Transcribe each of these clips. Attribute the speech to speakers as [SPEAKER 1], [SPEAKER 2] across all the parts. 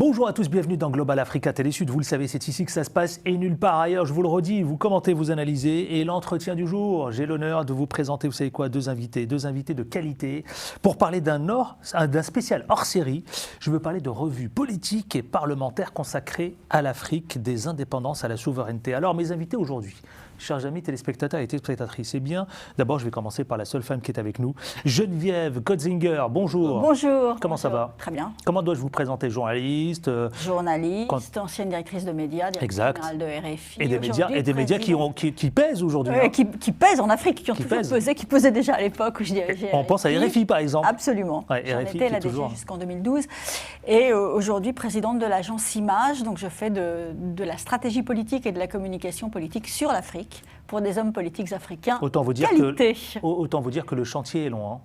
[SPEAKER 1] Bonjour à tous, bienvenue dans Global Africa Télé Sud. Vous le savez, c'est ici que ça se passe et nulle part ailleurs. Je vous le redis, vous commentez, vous analysez. Et l'entretien du jour, j'ai l'honneur de vous présenter, vous savez quoi, deux invités de qualité pour parler d'un spécial hors-série. Je veux parler de revues politiques et parlementaires consacrées à l'Afrique, des indépendances à la souveraineté. Alors, mes invités aujourd'hui, chers amis téléspectateurs et téléspectatrices, eh bien, d'abord, je vais commencer par la seule femme qui est avec nous, Geneviève Kotzinger. Bonjour.
[SPEAKER 2] Bonjour.
[SPEAKER 1] Comment ça va?
[SPEAKER 2] Très bien.
[SPEAKER 1] Comment dois-je vous présenter? Journaliste,
[SPEAKER 2] ancienne directrice de médias, directrice générale de RFI.
[SPEAKER 1] Et des médias qui pèsent aujourd'hui.
[SPEAKER 2] Qui pèsent en Afrique, qui ont toujours pesé, qui pesaient déjà à l'époque où je dirigeais
[SPEAKER 1] On pense à RFI, par exemple.
[SPEAKER 2] Absolument.
[SPEAKER 1] Ouais,
[SPEAKER 2] J'en
[SPEAKER 1] RFI
[SPEAKER 2] étais la DG jusqu'en 2012. Et aujourd'hui, présidente de l'agence Image. Donc, je fais de la stratégie politique et de la communication politique sur l'Afrique pour des hommes politiques africains.
[SPEAKER 1] Autant vous dire que le chantier est long. Hein.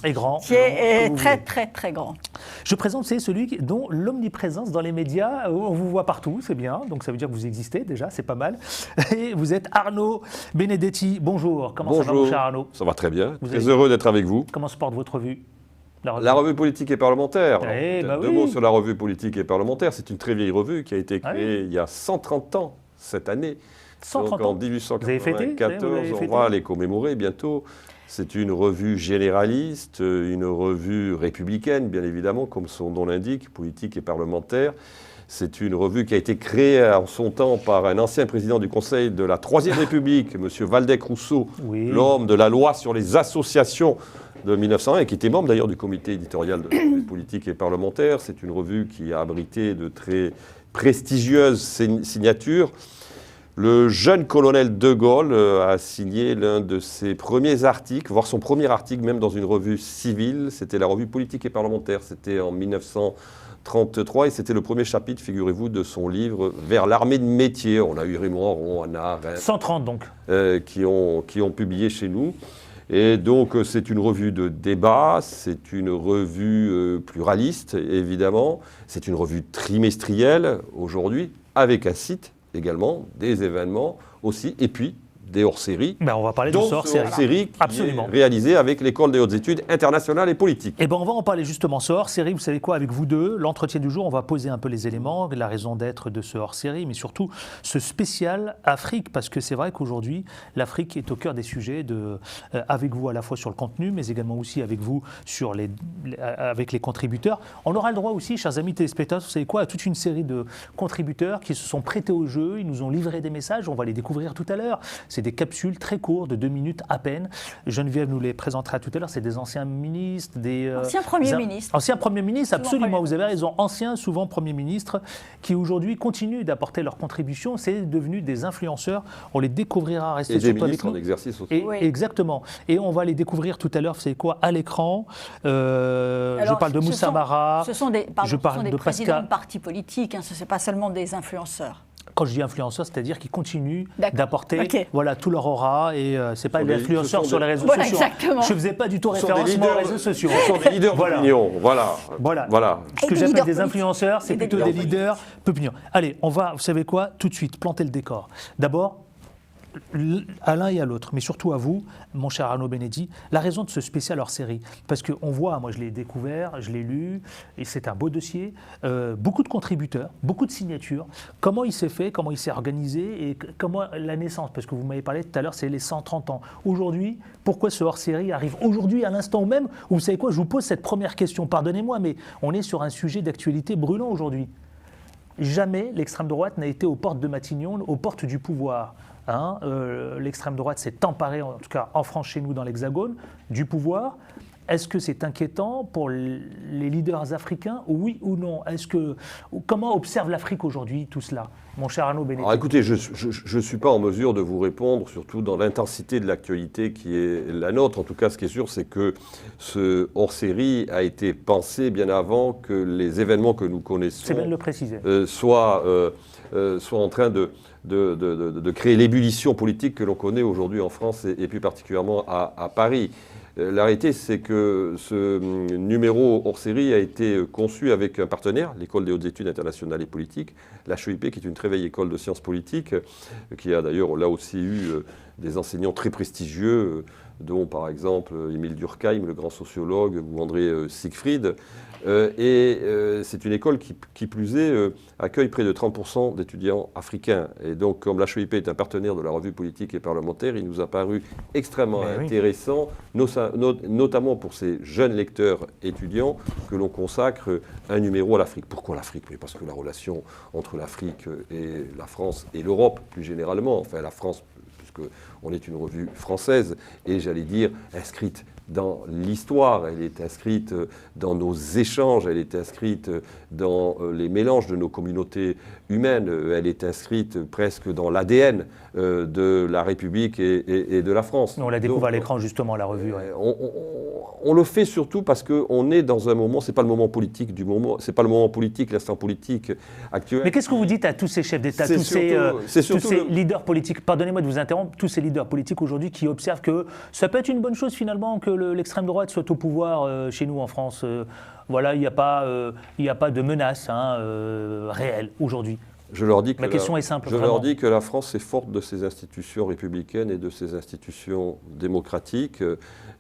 [SPEAKER 1] Est grand.
[SPEAKER 2] Qui est très, très, très grand.
[SPEAKER 1] Je présente, c'est celui dont l'omniprésence dans les médias, on vous voit partout, c'est bien, donc ça veut dire que vous existez déjà, c'est pas mal. Et vous êtes Arnaud Benedetti. Bonjour, comment ça va, mon cher Arnaud?
[SPEAKER 3] Ça va très bien, très heureux d'être avec vous.
[SPEAKER 1] Comment se porte votre revue?
[SPEAKER 3] La revue politique et parlementaire.
[SPEAKER 1] Deux
[SPEAKER 3] mots sur la revue politique et parlementaire. C'est une très vieille revue qui a été créée il y a 130 ans cette année.
[SPEAKER 1] 130
[SPEAKER 3] donc,
[SPEAKER 1] ans.
[SPEAKER 3] en 1894, on va les commémorer bientôt. C'est une revue généraliste, une revue républicaine, bien évidemment, comme son nom l'indique, politique et parlementaire. C'est une revue qui a été créée en son temps par un ancien président du Conseil de la Troisième République, M. Waldeck-Rousseau, l'homme de la loi sur les associations de 1901, et qui était membre d'ailleurs du comité éditorial de la revue politique et parlementaire. C'est une revue qui a abrité de très prestigieuses signatures. Le jeune colonel de Gaulle a signé l'un de ses premiers articles, voire son premier article même dans une revue civile. C'était la revue politique et parlementaire. C'était en 1933 et c'était le premier chapitre, figurez-vous, de son livre « Vers l'armée de métier ». On a eu Raymond Aron, Anna Arendt,
[SPEAKER 1] 130 donc.
[SPEAKER 3] Qui ont publié chez nous. Et donc c'est une revue de débat, c'est une revue pluraliste évidemment, c'est une revue trimestrielle aujourd'hui avec un site également, des événements aussi, et puis des hors-séries.
[SPEAKER 1] On va parler de ce
[SPEAKER 3] hors-série qui est réalisé avec l'École des hautes études internationales et politiques.
[SPEAKER 1] On va en parler justement, ce hors-série. Vous savez quoi, avec vous deux, l'entretien du jour, on va poser un peu les éléments, la raison d'être de ce hors-série, mais surtout ce spécial Afrique, parce que c'est vrai qu'aujourd'hui, l'Afrique est au cœur des sujets, avec vous à la fois sur le contenu, mais également aussi avec vous avec les contributeurs. On aura le droit aussi, chers amis téléspectateurs, vous savez quoi, à toute une série de contributeurs qui se sont prêtés au jeu, ils nous ont livré des messages, on va les découvrir tout à l'heure. C'est des capsules très courtes, de 2 minutes à peine. Geneviève nous les présentera tout à l'heure. C'est des anciens ministres,
[SPEAKER 2] anciens premiers ministres.
[SPEAKER 1] Anciens premiers ministres, absolument. Vous avez raison. Anciens, souvent premiers ministres, qui aujourd'hui continuent d'apporter leur contribution. C'est devenu des influenceurs. On les découvrira. Restez surtout avec nous.
[SPEAKER 3] En exercice aussi.
[SPEAKER 1] Exactement. Et on va les découvrir tout à l'heure. C'est quoi à l'écran? Je parle de Moussa Mara.
[SPEAKER 2] Ce sont des présidents de partis politiques. Ce n'est pas seulement des influenceurs.
[SPEAKER 1] Quand je dis influenceurs, c'est-à-dire qu'ils continuent d'apporter tout leur aura et c'est pas des influenceurs sur les réseaux sociaux.
[SPEAKER 2] Exactement.
[SPEAKER 1] Je ne faisais pas du tout référence aux réseaux sociaux.
[SPEAKER 3] Ce sont des leaders d'opinion. Voilà.
[SPEAKER 1] Ce que j'appelle des influenceurs, c'est plutôt des leaders d'opinion. Allez, on va, vous savez quoi, tout de suite, planter le décor. D'abord, à l'un et à l'autre, mais surtout à vous, mon cher Arnaud Benedetti, la raison de ce spécial hors-série. Parce qu'on voit, moi je l'ai découvert, je l'ai lu, et c'est un beau dossier, beaucoup de contributeurs, beaucoup de signatures, comment il s'est fait, comment il s'est organisé, et comment la naissance, parce que vous m'avez parlé tout à l'heure, c'est les 130 ans. Aujourd'hui, pourquoi ce hors-série arrive aujourd'hui, à l'instant même, où vous savez quoi, je vous pose cette première question, pardonnez-moi, mais on est sur un sujet d'actualité brûlant aujourd'hui. Jamais l'extrême droite n'a été aux portes de Matignon, aux portes du pouvoir. L'extrême droite s'est emparée, en tout cas en France chez nous dans l'Hexagone, du pouvoir. Est-ce que c'est inquiétant pour les leaders africains, oui ou non? Comment observe l'Afrique aujourd'hui tout cela, mon cher Arnaud Benedetti?
[SPEAKER 3] Alors écoutez, je ne suis pas en mesure de vous répondre, surtout dans l'intensité de l'actualité qui est la nôtre. En tout cas, ce qui est sûr, c'est que ce hors-série a été pensé bien avant que les événements que nous connaissons
[SPEAKER 1] c'est bien de le préciser.
[SPEAKER 3] soient en train de créer l'ébullition politique que l'on connaît aujourd'hui en France et plus particulièrement à Paris. La réalité, c'est que ce numéro hors-série a été conçu avec un partenaire, l'École des hautes études internationales et politiques, l'HEIP, qui est une très vieille école de sciences politiques, qui a d'ailleurs là aussi eu des enseignants très prestigieux, dont par exemple Émile Durkheim, le grand sociologue, ou André Siegfried. C'est une école qui plus est, accueille près de 30% d'étudiants africains. Et donc, comme l'HEIP est un partenaire de la revue politique et parlementaire, il nous a paru extrêmement intéressant, notamment pour ces jeunes lecteurs étudiants, que l'on consacre un numéro à l'Afrique. Pourquoi l'Afrique? Parce que la relation entre l'Afrique et la France et l'Europe, plus généralement, enfin la France, puisqu'on est une revue française, et j'allais dire inscrite dans l'histoire, elle est inscrite dans nos échanges, elle est inscrite dans les mélanges de nos communautés humaines, elle est inscrite presque dans l'ADN de la République et de la France.
[SPEAKER 1] On la découvre à l'écran justement, la revue. Ouais.
[SPEAKER 3] On le fait surtout parce qu'on est dans un moment, c'est pas le moment politique du moment, c'est pas le moment politique, l'instant politique actuel.
[SPEAKER 1] Mais qu'est-ce que vous dites à tous ces chefs d'État, tous ces leaders politiques, pardonnez-moi de vous interrompre, tous ces leaders politiques aujourd'hui qui observent que ça peut être une bonne chose finalement que l'extrême droite soit au pouvoir chez nous en France. Voilà, il n'y a pas de menace réelle aujourd'hui.
[SPEAKER 3] Je leur dis que
[SPEAKER 1] Ma question est simple.
[SPEAKER 3] Je leur dis que la France est forte de ses institutions républicaines et de ses institutions démocratiques.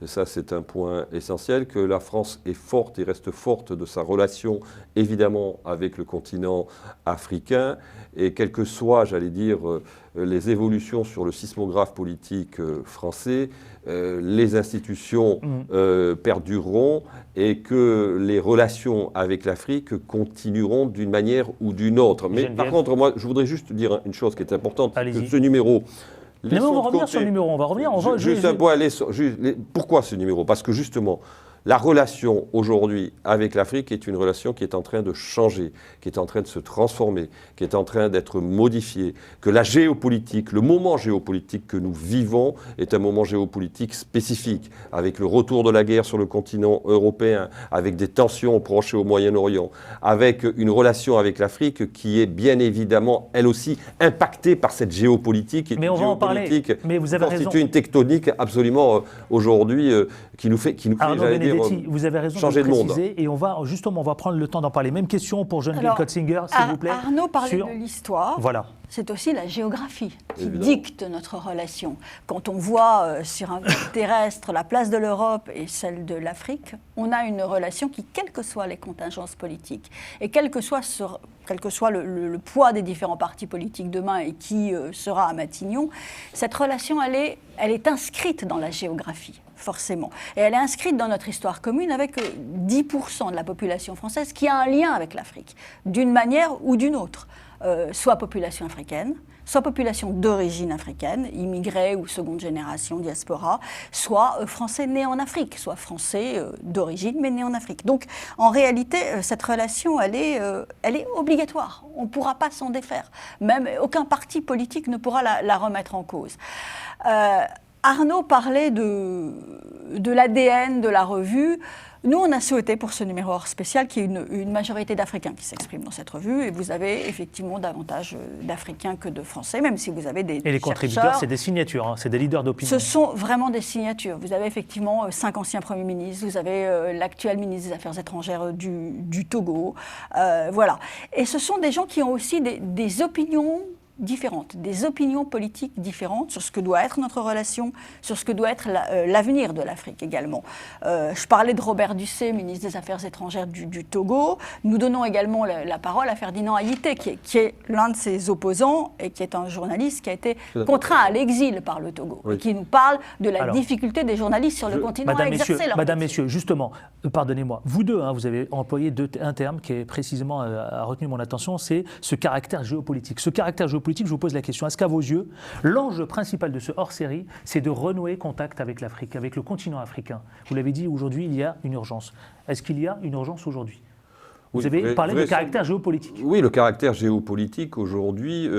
[SPEAKER 3] Ça, c'est un point essentiel. Que la France est forte et reste forte de sa relation, évidemment, avec le continent africain. Et quelles que soient, j'allais dire, les évolutions sur le sismographe politique français, les institutions perdureront et que les relations avec l'Afrique continueront d'une manière ou d'une autre. Mais par contre, moi, je voudrais juste dire une chose qui est importante, que ce numéro...
[SPEAKER 1] Mais on va revenir sur le numéro, on va revenir.
[SPEAKER 3] Pourquoi ce numéro? Parce que justement, la relation aujourd'hui avec l'Afrique est une relation qui est en train de changer, qui est en train de se transformer, qui est en train d'être modifiée, que la géopolitique, le moment géopolitique que nous vivons est un moment géopolitique spécifique, avec le retour de la guerre sur le continent européen, avec des tensions au Proche et au Moyen-Orient, avec une relation avec l'Afrique qui est bien évidemment, elle aussi, impactée par cette géopolitique.
[SPEAKER 1] Mais on va en parler, mais vous avez raison.
[SPEAKER 3] Constitue une tectonique absolument aujourd'hui qui nous fait j'allais dire,
[SPEAKER 1] vous avez raison
[SPEAKER 3] changer
[SPEAKER 1] de
[SPEAKER 3] le monde.
[SPEAKER 1] préciser, et on va prendre le temps d'en parler. Même question pour Geneviève Kotzinger, s'il vous plaît.
[SPEAKER 2] Arnaud parlait de l'histoire.
[SPEAKER 1] Voilà.
[SPEAKER 2] C'est aussi la géographie qui dicte notre relation. Quand on voit sur un globe terrestre la place de l'Europe et celle de l'Afrique, on a une relation qui, quelles que soient les contingences politiques, et quel que soit le poids des différents partis politiques demain et qui sera à Matignon, cette relation, elle est inscrite dans la géographie. Forcément. Et elle est inscrite dans notre histoire commune avec 10% de la population française qui a un lien avec l'Afrique, d'une manière ou d'une autre. Soit population africaine, soit population d'origine africaine, immigrés ou seconde génération, diaspora, soit français nés en Afrique, soit français d'origine mais nés en Afrique. Donc en réalité, cette relation, elle est obligatoire. On ne pourra pas s'en défaire. Même aucun parti politique ne pourra la remettre en cause. Arnaud parlait de l'ADN de la revue. Nous, on a souhaité pour ce numéro hors spécial qu'il y ait une majorité d'Africains qui s'expriment dans cette revue. Et vous avez effectivement davantage d'Africains que de Français, même si vous avez des
[SPEAKER 1] Et les contributeurs, c'est des signatures, c'est des leaders d'opinion.
[SPEAKER 2] Ce sont vraiment des signatures. Vous avez effectivement 5 anciens premiers ministres, vous avez l'actuel ministre des Affaires étrangères du Togo. Voilà. Et ce sont des gens qui ont aussi des opinions différentes, des opinions politiques différentes sur ce que doit être notre relation, sur ce que doit être l'avenir de l'Afrique également. Je parlais de Robert Dussé, ministre des Affaires étrangères du Togo. Nous donnons également la parole à Ferdinand Ayité, qui est l'un de ses opposants et qui est un journaliste qui a été contraint à l'exil par le Togo, et qui nous parle de la difficulté des journalistes sur le continent à exercer leur métier.
[SPEAKER 1] Madame, messieurs, justement, pardonnez-moi, vous deux, vous avez employé un terme qui est précisément a retenu mon attention, c'est ce caractère géopolitique. Ce caractère géopolitique, je vous pose la question, est-ce qu'à vos yeux, l'enjeu principal de ce hors-série, c'est de renouer contact avec l'Afrique, avec le continent africain? Vous l'avez dit, aujourd'hui, il y a une urgence. Est-ce qu'il y a une urgence aujourd'hui? Vous avez parlé de caractère géopolitique.
[SPEAKER 3] Oui, le caractère géopolitique aujourd'hui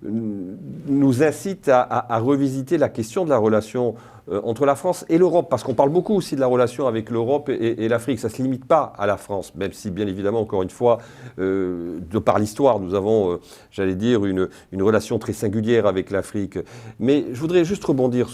[SPEAKER 3] nous incite à revisiter la question de la relation entre la France et l'Europe, parce qu'on parle beaucoup aussi de la relation avec l'Europe et l'Afrique. Ça ne se limite pas à la France, même si, bien évidemment, encore une fois, de par l'histoire, nous avons, j'allais dire, une relation très singulière avec l'Afrique. Mais je voudrais juste rebondir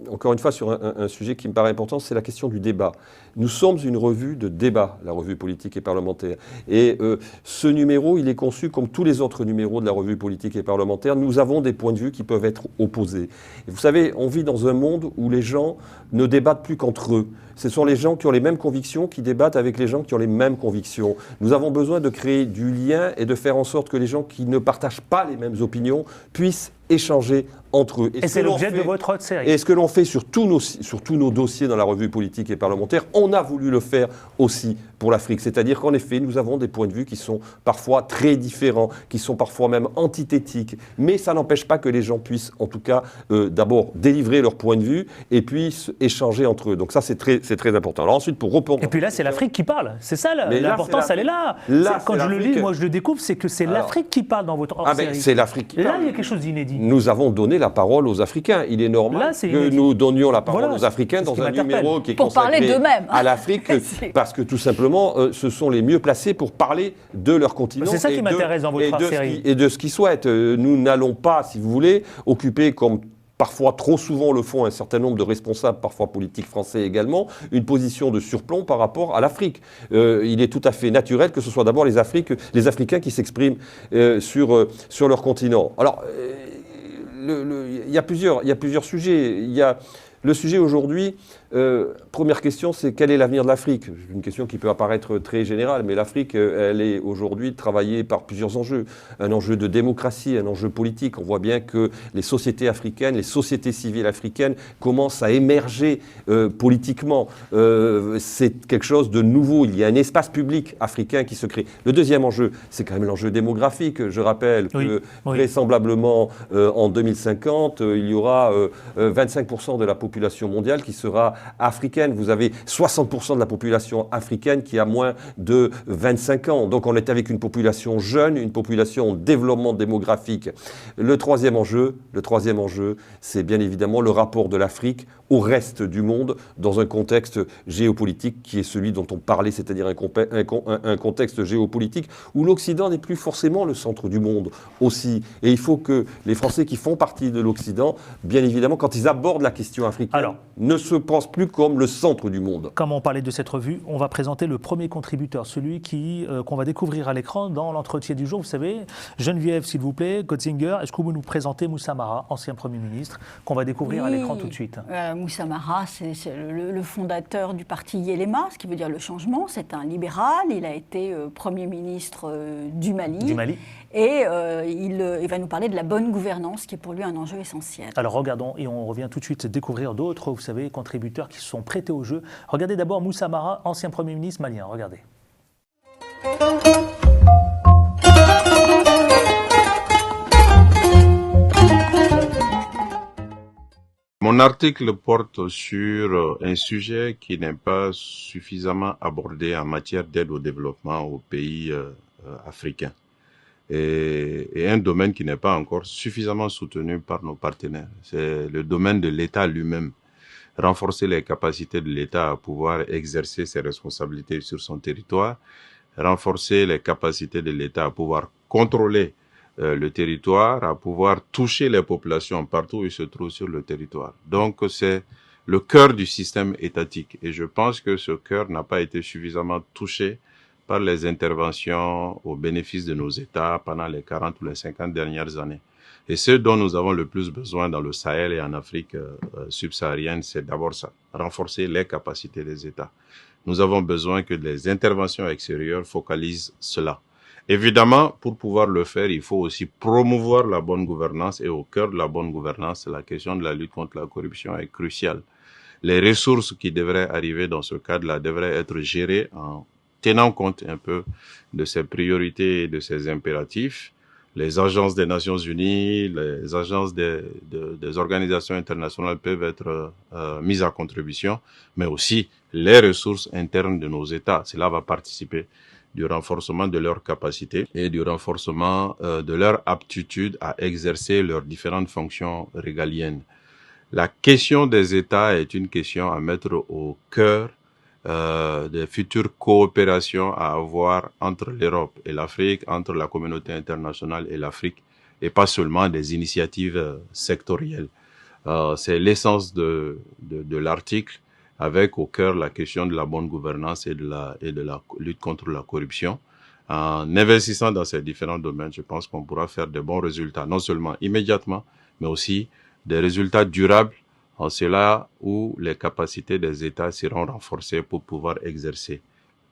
[SPEAKER 3] encore une fois, sur un sujet qui me paraît important, c'est la question du débat. Nous sommes une revue de débat, la revue politique et parlementaire. Et ce numéro, il est conçu comme tous les autres numéros de la revue politique et parlementaire. Nous avons des points de vue qui peuvent être opposés. Et vous savez, on vit dans un monde monde où les gens ne débattent plus qu'entre eux. Ce sont les gens qui ont les mêmes convictions qui débattent avec les gens qui ont les mêmes convictions. Nous avons besoin de créer du lien et de faire en sorte que les gens qui ne partagent pas les mêmes opinions puissent échanger entre eux.
[SPEAKER 1] Et c'est l'objet de votre série.
[SPEAKER 3] Et ce que l'on fait sur tous nos dossiers dans la revue politique et parlementaire, on a voulu le faire aussi pour l'Afrique. C'est-à-dire qu'en effet, nous avons des points de vue qui sont parfois très différents, qui sont parfois même antithétiques. Mais ça n'empêche pas que les gens puissent, en tout cas, d'abord délivrer leur point de vue et puis échanger entre eux. Donc ça, c'est très important. Alors ensuite, pour répondre...
[SPEAKER 1] Et puis là, c'est l'Afrique qui parle. C'est ça, l'importance, elle est là. Quand je le lis, moi, je le découvre, c'est que c'est l'Afrique qui parle dans votre hors-série.
[SPEAKER 3] C'est l'Afrique qui parle.
[SPEAKER 1] Là, il y a quelque chose d'inédit.
[SPEAKER 3] Nous avons donné la parole aux Africains. Il est normal que nous donnions la parole aux Africains dans un numéro qui est consacré à l'Afrique, parce que tout simplement, ce sont les mieux placés pour parler de leur continent.
[SPEAKER 1] C'est ça qui m'intéresse dans votre série.
[SPEAKER 3] Et de ce qu'ils souhaitent. Nous n'allons pas, si vous voulez, occuper comme parfois trop souvent le font un certain nombre de responsables, parfois politiques français également, une position de surplomb par rapport à l'Afrique. Il est tout à fait naturel que ce soit d'abord les Africains qui s'expriment sur leur continent. Alors, il y a plusieurs sujets. Il y a le sujet aujourd'hui, première question, c'est quel est l'avenir de l'Afrique? Une question qui peut apparaître très générale, mais l'Afrique, elle est aujourd'hui travaillée par plusieurs enjeux. Un enjeu de démocratie, un enjeu politique. On voit bien que les sociétés africaines, les sociétés civiles africaines commencent à émerger politiquement. C'est quelque chose de nouveau. Il y a un espace public africain qui se crée. Le deuxième enjeu, c'est quand même l'enjeu démographique. Je rappelle que vraisemblablement, en 2050, il y aura 25% de la population mondiale qui sera africaine. Vous avez 60% de la population africaine qui a moins de 25 ans. Donc on est avec une population jeune, une population en développement démographique. Le troisième enjeu, c'est bien évidemment le rapport de l'Afrique au reste du monde dans un contexte géopolitique qui est celui dont on parlait, c'est-à-dire un contexte géopolitique où l'Occident n'est plus forcément le centre du monde aussi. Et il faut que les Français qui font partie de l'Occident, bien évidemment, quand ils abordent la question africaine, ne se pensent plus comme le centre du monde.
[SPEAKER 1] Comme on parlait de cette revue, on va présenter le premier contributeur, celui qu'on va découvrir à l'écran dans l'entretien du jour. Vous savez, Geneviève, s'il vous plaît, Gotzinger, est-ce que vous nous présentez Moussa Mara, ancien Premier ministre, qu'on va découvrir à l'écran tout de suite?
[SPEAKER 2] Moussa Mara, c'est le fondateur du parti Yélema, ce qui veut dire le changement. C'est un libéral, il a été Premier ministre du Mali. Et il va nous parler de la bonne gouvernance, qui est pour lui un enjeu essentiel.
[SPEAKER 1] Alors regardons, et on revient tout de suite découvrir d'autres, vous savez, contributeurs qui se sont prêtés au jeu. Regardez d'abord Moussa Mara, ancien Premier ministre malien. Regardez.
[SPEAKER 4] Mon article porte sur un sujet qui n'est pas suffisamment abordé en matière d'aide au développement aux pays africains. Et un domaine qui n'est pas encore suffisamment soutenu par nos partenaires. C'est le domaine de l'État lui-même. Renforcer les capacités de l'État à pouvoir exercer ses responsabilités sur son territoire, renforcer les capacités de l'État à pouvoir contrôler le territoire, à pouvoir toucher les populations partout où ils se trouvent sur le territoire. Donc c'est le cœur du système étatique. Et je pense que ce cœur n'a pas été suffisamment touché par les interventions au bénéfice de nos États pendant les 40 ou les 50 dernières années. Et ce dont nous avons le plus besoin dans le Sahel et en Afrique subsaharienne, c'est d'abord ça, renforcer les capacités des États. Nous avons besoin que les interventions extérieures focalisent cela. Évidemment, pour pouvoir le faire, il faut aussi promouvoir la bonne gouvernance, et au cœur de la bonne gouvernance, la question de la lutte contre la corruption est cruciale. Les ressources qui devraient arriver dans ce cadre-là devraient être gérées en tenant compte un peu de ces priorités et de ces impératifs. Les agences des Nations Unies, les agences des organisations internationales peuvent être mises à contribution, mais aussi les ressources internes de nos États. Cela va participer du renforcement de leurs capacités et du renforcement de leur aptitude à exercer leurs différentes fonctions régaliennes. La question des États est une question à mettre au cœur des futures coopérations à avoir entre l'Europe et l'Afrique, entre la communauté internationale et l'Afrique, et pas seulement des initiatives sectorielles. C'est l'essence de l'article, avec au cœur la question de la bonne gouvernance et de la lutte contre la corruption. En investissant dans ces différents domaines, je pense qu'on pourra faire de bons résultats, non seulement immédiatement, mais aussi des résultats durables C'est là où les capacités des États seront renforcées pour pouvoir exercer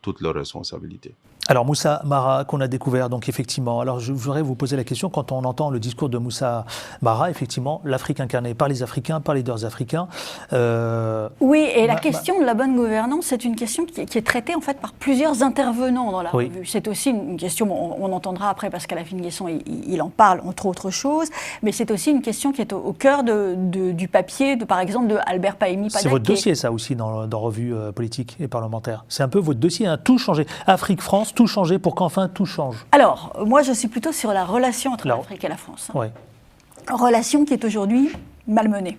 [SPEAKER 4] toutes leurs responsabilités.
[SPEAKER 1] Alors Moussa Mara, qu'on a découvert, donc effectivement, alors je voudrais vous poser la question, quand on entend le discours de Moussa Mara, effectivement, l'Afrique incarnée par les Africains, par les leaders africains.
[SPEAKER 2] Oui, et la question de la bonne gouvernance, c'est une question qui est traitée en fait par plusieurs intervenants dans la revue. C'est aussi une question, on entendra après Pascal Afine-Guesson, il en parle entre autres choses, mais c'est aussi une question qui est au cœur du papier, par exemple, de Albert Pahimi-Padaké.
[SPEAKER 1] C'est votre dossier, ça aussi, dans Revue politique et parlementaire. C'est un peu votre dossier, hein, tout changer. Afrique-France, tout changer pour qu'enfin tout change.
[SPEAKER 2] Alors, moi je suis plutôt sur la relation entre l'Afrique et la France.
[SPEAKER 1] Ouais.
[SPEAKER 2] Relation qui est aujourd'hui malmenée,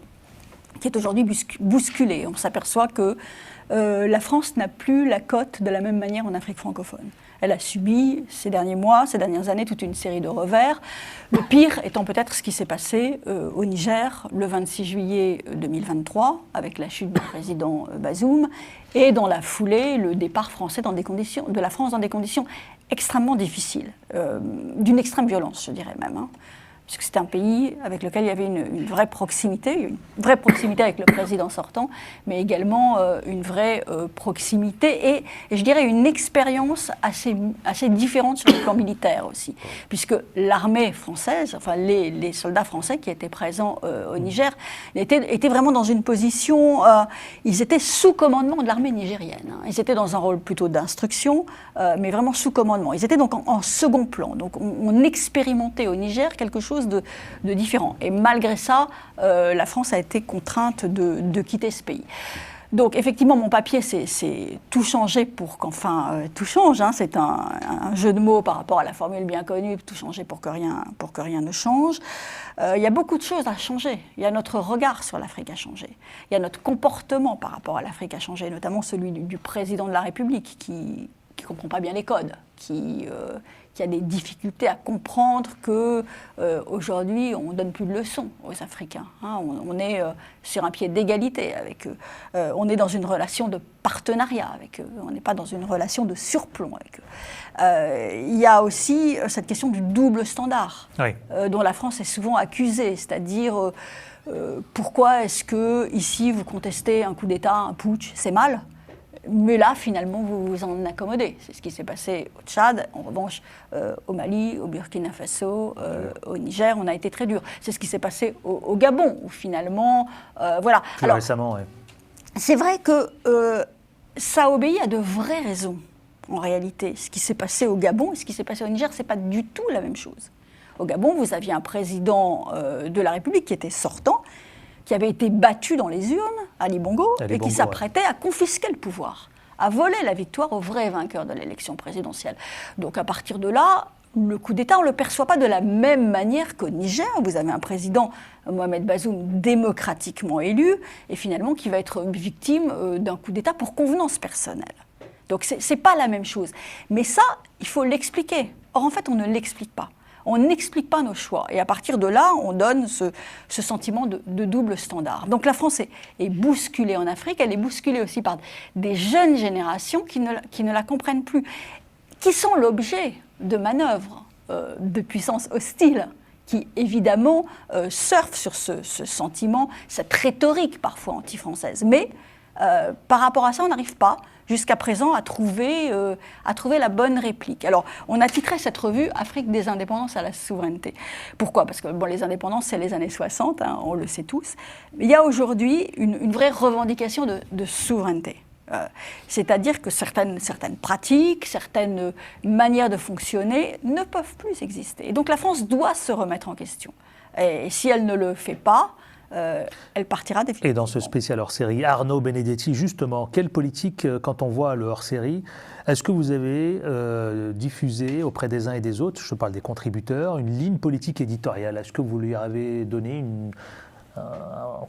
[SPEAKER 2] qui est aujourd'hui bousculée. On s'aperçoit que la France n'a plus la cote de la même manière en Afrique francophone. Elle a subi ces derniers mois, ces dernières années, toute une série de revers. Le pire étant peut-être ce qui s'est passé au Niger le 26 juillet 2023, avec la chute du président Bazoum, et dans la foulée, le départ français de la France dans des conditions extrêmement difficiles, d'une extrême violence, je dirais même. Puisque c'était un pays avec lequel il y avait une vraie proximité, avec le président sortant, mais également une vraie proximité et je dirais une expérience assez différente sur le plan militaire aussi, puisque l'armée française, enfin les soldats français qui étaient présents au Niger, étaient vraiment dans une position, ils étaient sous commandement de l'armée nigérienne. Ils étaient dans un rôle plutôt d'instruction, mais vraiment sous commandement. Ils étaient donc en second plan. Donc on expérimentait au Niger quelque chose de différents. Et malgré ça, la France a été contrainte de quitter ce pays. Donc effectivement, mon papier, c'est tout changer pour qu'enfin tout change. C'est un jeu de mots par rapport à la formule bien connue, tout changer pour que rien ne change. Il y a beaucoup de choses à changer. Il y a notre regard sur l'Afrique à changer. Il y a notre comportement par rapport à l'Afrique à changer, notamment celui du président de la République qui ne comprend pas bien les codes, qui a des difficultés à comprendre qu'aujourd'hui, on ne donne plus de leçons aux Africains. On est sur un pied d'égalité avec eux. On est dans une relation de partenariat avec eux. On n'est pas dans une relation de surplomb avec eux. Il y a aussi cette question du double standard, dont la France est souvent accusée, c'est-à-dire pourquoi est-ce que ici vous contestez un coup d'État, un putsch, c'est mal ? Mais là, finalement, vous vous en accommodez. C'est ce qui s'est passé au Tchad. En revanche, au Mali, au Burkina Faso, au Niger, on a été très dur. C'est ce qui s'est passé au Gabon, où finalement, voilà.
[SPEAKER 1] Alors, récemment, oui.
[SPEAKER 2] C'est vrai que ça obéit à de vraies raisons, en réalité. Ce qui s'est passé au Gabon et ce qui s'est passé au Niger, ce n'est pas du tout la même chose. Au Gabon, vous aviez un président de la République qui était sortant, qui avait été battu dans les urnes, Ali Bongo, et qui s'apprêtait à confisquer le pouvoir, à voler la victoire au vrai vainqueur de l'élection présidentielle. Donc à partir de là, le coup d'État, on ne le perçoit pas de la même manière qu'au Niger. Vous avez un président, Mohamed Bazoum, démocratiquement élu, et finalement qui va être victime d'un coup d'État pour convenance personnelle. Donc ce n'est pas la même chose. Mais ça, il faut l'expliquer. Or en fait, on ne l'explique pas. On n'explique pas nos choix. Et à partir de là, on donne ce sentiment de double standard. Donc la France est bousculée en Afrique. Elle est bousculée aussi par des jeunes générations qui ne la comprennent plus, qui sont l'objet de manœuvres de puissances hostiles, qui évidemment surfent sur ce sentiment, cette rhétorique parfois anti-française. Mais par rapport à ça, on n'arrive pas jusqu'à présent à trouver la bonne réplique. Alors, on a titré cette revue « Afrique des indépendances à la souveraineté ». Pourquoi ? Parce que les indépendances, c'est les années 60, on le sait tous. Mais il y a aujourd'hui une vraie revendication de souveraineté. C'est-à-dire que certaines pratiques, certaines manières de fonctionner ne peuvent plus exister. Et donc la France doit se remettre en question. Et si elle ne le fait pas, elle partira définitivement.
[SPEAKER 1] Et dans ce spécial hors-série, Arnaud Benedetti, justement, quelle politique, quand on voit le hors-série, est-ce que vous avez diffusé auprès des uns et des autres, je parle des contributeurs, une ligne politique éditoriale ? Est-ce que vous lui avez donné un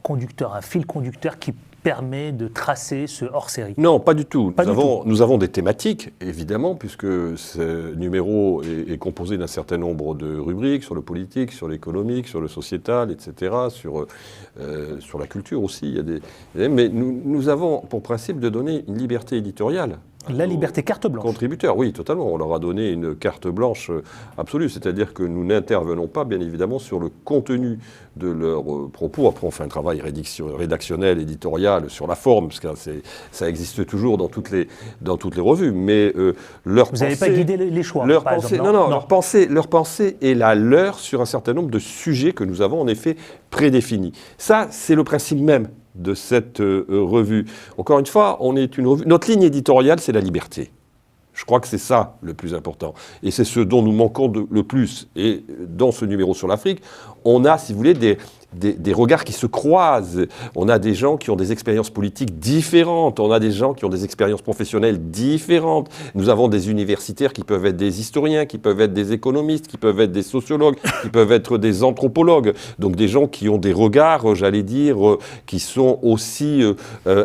[SPEAKER 1] conducteur, un fil conducteur qui permet de tracer ce hors-série?
[SPEAKER 3] Non, pas du tout.
[SPEAKER 1] Pas du tout.
[SPEAKER 3] Nous avons des thématiques, évidemment, puisque ce numéro est composé d'un certain nombre de rubriques sur le politique, sur l'économique, sur le sociétal, etc., sur la culture aussi. Il y a mais nous avons pour principe de donner une liberté éditoriale.
[SPEAKER 1] La liberté carte blanche.
[SPEAKER 3] Contributeurs, oui, totalement. On leur a donné une carte blanche absolue. C'est-à-dire que nous n'intervenons pas, bien évidemment, sur le contenu de leurs propos. Après, on fait un travail rédactionnel, éditorial, sur la forme, parce que ça existe toujours dans toutes les revues. Mais
[SPEAKER 1] Vous n'avez pas guidé les choix, par exemple,
[SPEAKER 3] non. Leur pensée est la leur sur un certain nombre de sujets que nous avons en effet prédéfinis. Ça, c'est le principe même de cette revue. Encore une fois, on est une revue. Notre ligne éditoriale, c'est la liberté. Je crois que c'est ça le plus important. Et c'est ce dont nous manquons le plus. Et dans ce numéro sur l'Afrique, on a, si vous voulez, des regards qui se croisent. On a des gens qui ont des expériences politiques différentes. On a des gens qui ont des expériences professionnelles différentes. Nous avons des universitaires qui peuvent être des historiens, qui peuvent être des économistes, qui peuvent être des sociologues, qui peuvent être des anthropologues. Donc des gens qui ont des regards, j'allais dire, qui sont aussi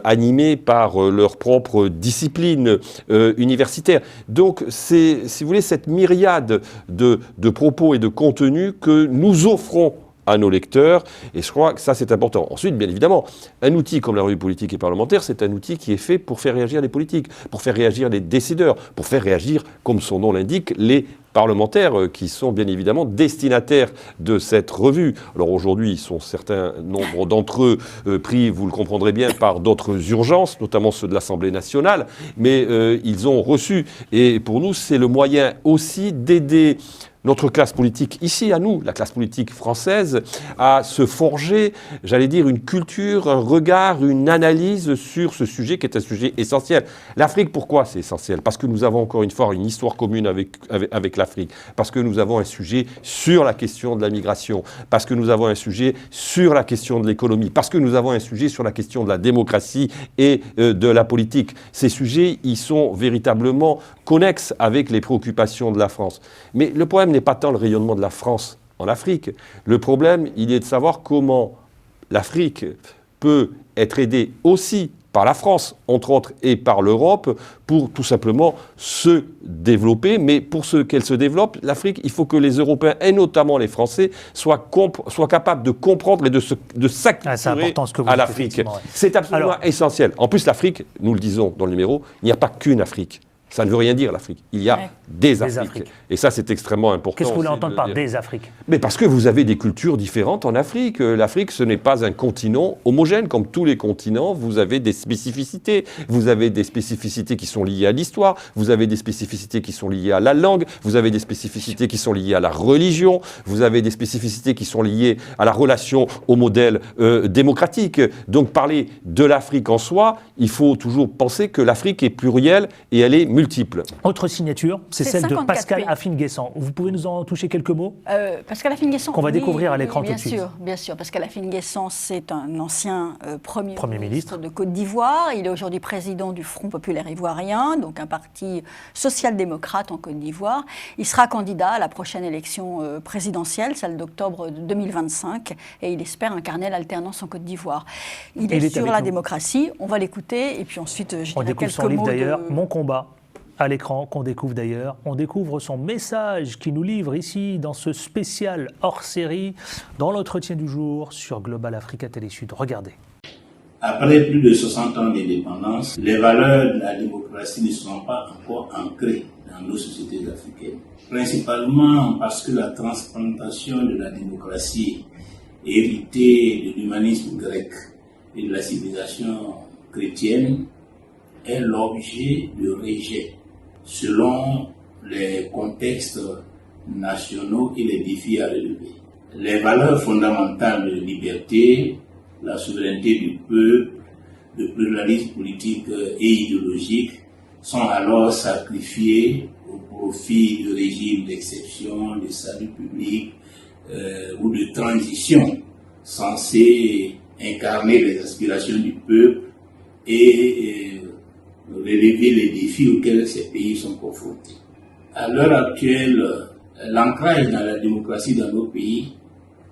[SPEAKER 3] animés par leur propre discipline universitaire. Donc c'est, si vous voulez, cette myriade de propos et de contenus que nous offrons à nos lecteurs, et je crois que ça c'est important. Ensuite, bien évidemment, un outil comme la revue politique et parlementaire, c'est un outil qui est fait pour faire réagir les politiques, pour faire réagir les décideurs, pour faire réagir, comme son nom l'indique, les parlementaires qui sont bien évidemment destinataires de cette revue. Alors aujourd'hui, ils sont certains nombre d'entre eux pris, vous le comprendrez bien, par d'autres urgences, notamment ceux de l'Assemblée nationale, mais ils ont reçu, et pour nous, c'est le moyen aussi d'aider notre classe politique, ici à nous, la classe politique française, à se forger, j'allais dire, une culture, un regard, une analyse sur ce sujet qui est un sujet essentiel. L'Afrique, pourquoi c'est essentiel? Parce que nous avons encore une fois une histoire commune avec l'Afrique, parce que nous avons un sujet sur la question de la migration, parce que nous avons un sujet sur la question de l'économie, parce que nous avons un sujet sur la question de la démocratie et de la politique. Ces sujets, ils sont véritablement connexes avec les préoccupations de la France. Mais le problème n'est pas tant le rayonnement de la France en Afrique. Le problème, il est de savoir comment l'Afrique peut être aidée aussi par la France, entre autres, et par l'Europe, pour tout simplement se développer. Mais pour qu'elle se développe, l'Afrique, il faut que les Européens, et notamment les Français, soient capables de comprendre et de s'acculturer à l'Afrique. C'est absolument essentiel. En plus, l'Afrique, nous le disons dans le numéro, il n'y a pas qu'une Afrique. Ça ne veut rien dire, l'Afrique. Il y a des Afriques. Et ça, c'est extrêmement important.
[SPEAKER 1] Qu'est-ce que vous voulez entendre par des Afriques?
[SPEAKER 3] Mais parce que vous avez des cultures différentes en Afrique. L'Afrique, ce n'est pas un continent homogène. Comme tous les continents, vous avez des spécificités. Vous avez des spécificités qui sont liées à l'histoire. Vous avez des spécificités qui sont liées à la langue. Vous avez des spécificités qui sont liées à la religion. Vous avez des spécificités qui sont liées à la relation au modèle démocratique. Donc, parler de l'Afrique en soi, il faut toujours penser que l'Afrique est plurielle et elle est multiple.
[SPEAKER 1] Autre signature, c'est celle de Pascal Afine-Guessant. Vous pouvez nous en toucher quelques mots?
[SPEAKER 2] Pascal Afine-Guessant,
[SPEAKER 1] qu'on va découvrir à l'écran tout de suite.
[SPEAKER 2] Bien sûr. Pascal Afine-Guessant, c'est un ancien premier ministre de Côte d'Ivoire. Il est aujourd'hui président du Front populaire ivoirien, donc un parti social-démocrate en Côte d'Ivoire. Il sera candidat à la prochaine élection présidentielle, celle d'octobre 2025, et il espère incarner l'alternance en Côte d'Ivoire. Il est sur la démocratie. On va l'écouter, et puis ensuite, je dirai quelques mots. On découvre son livre d'ailleurs, Mon combat. À l'écran, qu'on découvre d'ailleurs. On découvre son message qui nous livre ici dans ce spécial hors-série dans l'entretien du jour sur Global Africa Télé Sud. Regardez.
[SPEAKER 5] Après plus de 60 ans d'indépendance, les valeurs de la démocratie ne sont pas encore ancrées dans nos sociétés africaines. Principalement parce que la transplantation de la démocratie héritée de l'humanisme grec et de la civilisation chrétienne est l'objet de rejet selon les contextes nationaux et les défis à relever. Les valeurs fondamentales de liberté, la souveraineté du peuple, le pluralisme politique et idéologique sont alors sacrifiés au profit de régimes d'exception, de salut public ou de transition censés incarner les aspirations du peuple et relever les défis auxquels ces pays sont confrontés. À l'heure actuelle, l'ancrage dans la démocratie dans nos pays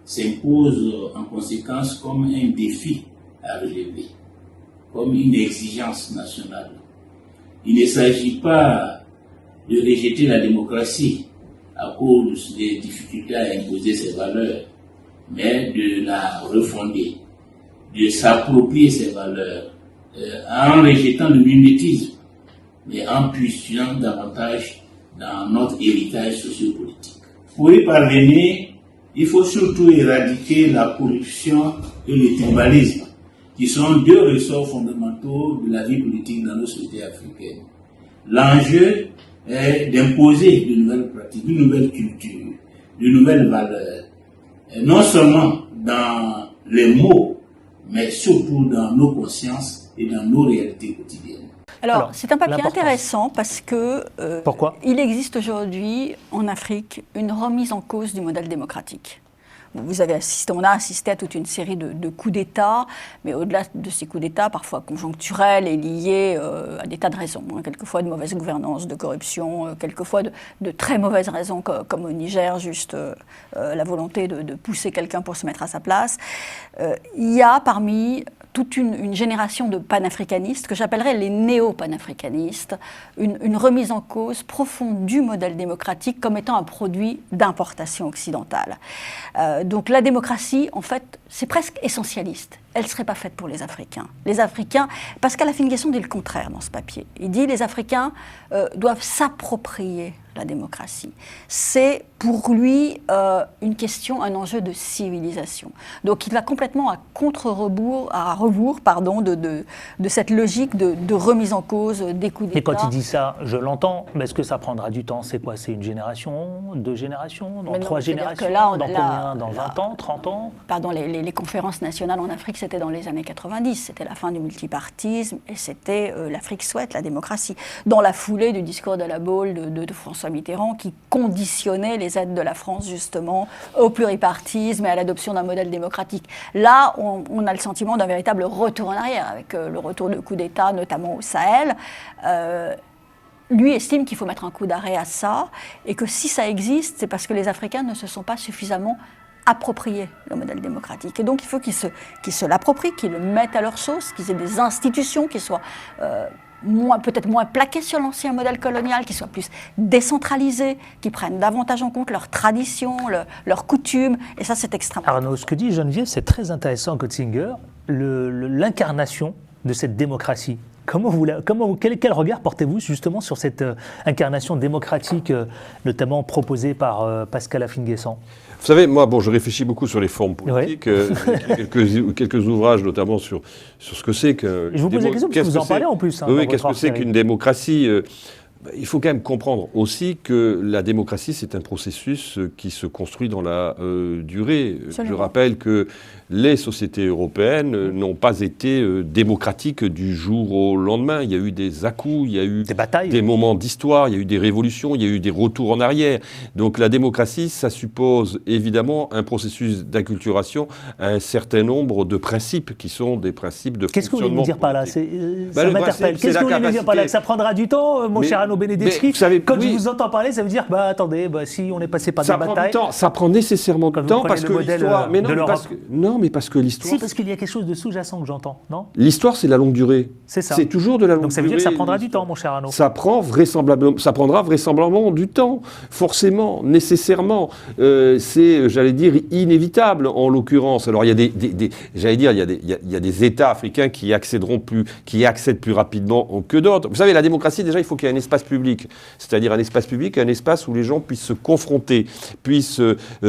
[SPEAKER 5] s'impose en conséquence comme un défi à relever. comme une exigence nationale. Il ne s'agit pas de rejeter la démocratie à cause des difficultés à imposer ses valeurs, mais de la refonder, de s'approprier ses valeurs, en rejetant le mimétisme, mais en puisant davantage dans notre héritage sociopolitique. Pour y parvenir, il faut surtout éradiquer la corruption et le tribalisme, qui sont deux ressorts fondamentaux de la vie politique dans nos sociétés africaines. L'enjeu est d'imposer de nouvelles pratiques, de nouvelles cultures, de nouvelles valeurs, et non seulement dans les mots, mais surtout dans nos consciences et dans nos réalités quotidiennes.
[SPEAKER 2] Alors c'est un papier intéressant parce que
[SPEAKER 1] Pourquoi ?
[SPEAKER 2] Il existe aujourd'hui en Afrique une remise en cause du modèle démocratique. Vous avez assisté, on a assisté à toute une série de coups d'État, mais au-delà de ces coups d'État, parfois conjoncturels et liés à des tas de raisons, quelquefois de mauvaise gouvernance, de corruption, quelquefois de très mauvaises raisons, comme au Niger, juste la volonté de pousser quelqu'un pour se mettre à sa place. Il y a parmi toute une génération de panafricanistes, que j'appellerais les néo-panafricanistes, une remise en cause profonde du modèle démocratique comme étant un produit d'importation occidentale. Donc la démocratie, en fait, c'est presque essentialiste. Elle ne serait pas faite pour les Africains. Les Africains, Pascal Afingson dit le contraire dans ce papier. Il dit que les Africains doivent s'approprier la démocratie. C'est pour lui une question, un enjeu de civilisation. Donc il va complètement à rebours de cette logique de remise en cause des coups d'État.
[SPEAKER 1] Et quand il dit ça, je l'entends, mais est-ce que ça prendra du temps ? C'est quoi ? C'est une génération, 2 générations, dans 3 générations, dans combien ? Dans 20 ans, 30 ans ?
[SPEAKER 2] Pardon, les conférences nationales en Afrique, c'était dans les années 90. C'était la fin du multipartisme et c'était l'Afrique souhaite la démocratie. Dans la foulée du discours de la Baule de François Mitterrand qui conditionnait les aides de la France justement au pluripartisme et à l'adoption d'un modèle démocratique. Là, on a le sentiment d'un véritable retour en arrière avec le retour de coups d'État, notamment au Sahel. Lui estime qu'il faut mettre un coup d'arrêt à ça et que si ça existe, c'est parce que les Africains ne se sont pas suffisamment approprier le modèle démocratique. Et donc il faut qu'ils se l'approprient, qu'ils le mettent à leur sauce, qu'ils aient des institutions qui soient peut-être moins plaquées sur l'ancien modèle colonial, qui soient plus décentralisées, qui prennent davantage en compte leurs traditions, leurs coutumes. Et ça, c'est extrêmement important.
[SPEAKER 1] Arnaud, ce que dit Geneviève, c'est très intéressant, Kotzinger, l'incarnation de cette démocratie. Quel regard portez-vous justement sur cette incarnation démocratique, notamment proposée par Pascal Afingson ?
[SPEAKER 3] Vous savez, moi, je réfléchis beaucoup sur les formes politiques, quelques ouvrages notamment sur ce que c'est que...
[SPEAKER 1] Je vous pose la question parce que vous en parlez en plus.
[SPEAKER 3] Oui, qu'est-ce que c'est qu'une démocratie ? Il faut quand même comprendre aussi que la démocratie, c'est un processus qui se construit dans la durée.
[SPEAKER 2] Absolument.
[SPEAKER 3] Je rappelle que les sociétés européennes n'ont pas été démocratiques du jour au lendemain. Il y a eu des à-coups, il y a eu
[SPEAKER 1] des batailles,
[SPEAKER 3] des moments d'histoire, il y a eu des révolutions, il y a eu des retours en arrière. Donc la démocratie, ça suppose évidemment un processus d'acculturation à un certain nombre de principes qui sont des principes de
[SPEAKER 1] Qu'est-ce que vous voulez nous dire par là ? Ça m'interpelle.
[SPEAKER 3] Qu'est-ce
[SPEAKER 1] que vous voulez nous dire par là ? Que ça prendra du temps, mon cher Arnaud Benedetti ? Quand je vous entends parler, ça veut dire, attendez, si on est passé par des batailles...
[SPEAKER 3] Ça prend nécessairement du temps parce que l'histoire... Mais parce que l'histoire...
[SPEAKER 1] Si, parce qu'il y a quelque chose de sous-jacent que j'entends, non ?
[SPEAKER 3] L'histoire, c'est la longue durée.
[SPEAKER 1] C'est ça.
[SPEAKER 3] C'est toujours de la longue durée.
[SPEAKER 1] Donc ça veut dire que ça prendra du temps, mon cher Arnaud.
[SPEAKER 3] Ça prendra vraisemblablement du temps, forcément, nécessairement. C'est, j'allais dire, inévitable en l'occurrence. Alors il y a des États africains qui accèdent plus rapidement que d'autres. Vous savez, la démocratie, déjà, il faut qu'il y ait un espace public. C'est-à-dire un espace public, un espace où les gens puissent se confronter, puissent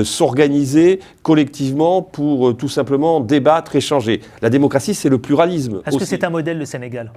[SPEAKER 3] s'organiser collectivement pour tout simplement débattre, échanger. La démocratie, c'est le pluralisme.
[SPEAKER 1] Est-ce que c'est un modèle, le Sénégal ?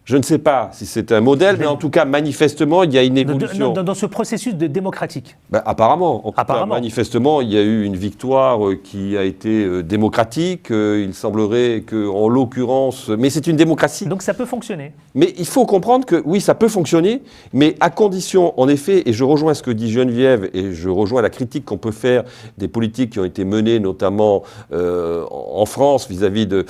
[SPEAKER 3] Je ne sais pas si c'est un modèle, mais en tout cas, manifestement, il y a une évolution.
[SPEAKER 1] Dans ce processus de démocratique.
[SPEAKER 3] Apparemment. En tout cas, manifestement, il y a eu une victoire qui a été démocratique. Il semblerait qu'en l'occurrence... Mais c'est une démocratie.
[SPEAKER 1] Donc ça peut fonctionner.
[SPEAKER 3] Mais il faut comprendre que, oui, ça peut fonctionner, mais à condition, en effet, et je rejoins ce que dit Geneviève, et je rejoins la critique qu'on peut faire des politiques qui ont été menées, notamment en France, vis-à-vis d'un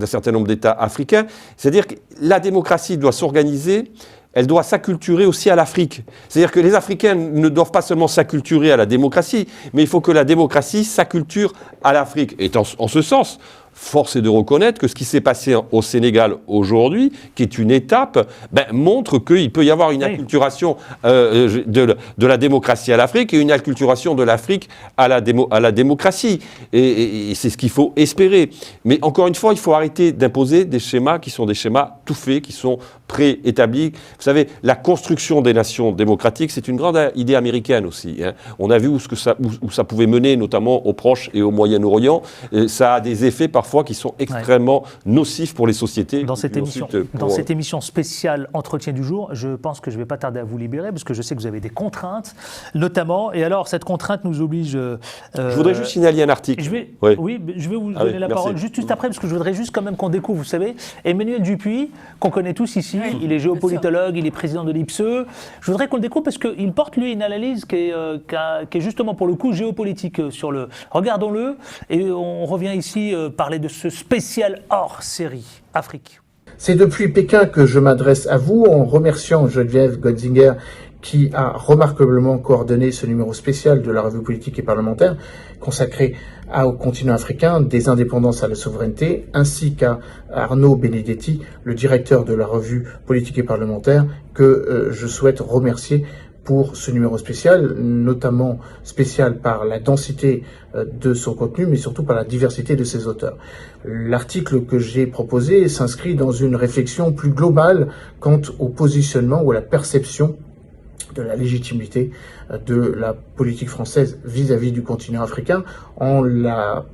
[SPEAKER 3] certain nombre d'États africains. C'est-à-dire que la démocratie doit s'organiser, elle doit s'acculturer aussi à l'Afrique. C'est-à-dire que les Africains ne doivent pas seulement s'acculturer à la démocratie, mais il faut que la démocratie s'acculture à l'Afrique. Et en ce sens, force est de reconnaître que ce qui s'est passé au Sénégal aujourd'hui, qui est une étape, montre qu'il peut y avoir une acculturation de la démocratie à l'Afrique et une acculturation de l'Afrique à la démocratie. Et c'est ce qu'il faut espérer. Mais encore une fois, il faut arrêter d'imposer des schémas qui sont des schémas tout faits, qui sont préétablis. Vous savez, la construction des nations démocratiques, c'est une grande idée américaine aussi. On a vu où ça pouvait mener, notamment au Proche et au Moyen-Orient. Ça a des effets parfois qui sont extrêmement nocifs pour les sociétés.
[SPEAKER 1] Dans cette émission spéciale Entretien du jour, je pense que je ne vais pas tarder à vous libérer, parce que je sais que vous avez des contraintes, notamment. Et alors, cette contrainte nous oblige...
[SPEAKER 3] je voudrais juste signaler un article.
[SPEAKER 1] Je vais vous donner la parole juste après, parce que je voudrais juste quand même qu'on découvre, vous savez, Emmanuel Dupuy, qu'on connaît tous ici, il est géopolitologue, il est président de l'IPSE. Je voudrais qu'on le découvre parce qu'il porte, lui, une analyse qui est justement, pour le coup, géopolitique sur le... Regardons-le, et on revient ici parler de ce spécial hors-série Afrique.
[SPEAKER 6] C'est depuis Pékin que je m'adresse à vous en remerciant Geneviève Goetzinger qui a remarquablement coordonné ce numéro spécial de la revue politique et parlementaire consacré au continent africain, des indépendances à la souveraineté, ainsi qu'à Arnaud Benedetti, le directeur de la revue politique et parlementaire, que je souhaite remercier pour ce numéro spécial, notamment spécial par la densité de son contenu, mais surtout par la diversité de ses auteurs. L'article que j'ai proposé s'inscrit dans une réflexion plus globale quant au positionnement ou à la perception de la légitimité de la politique française vis-à-vis du continent africain, en la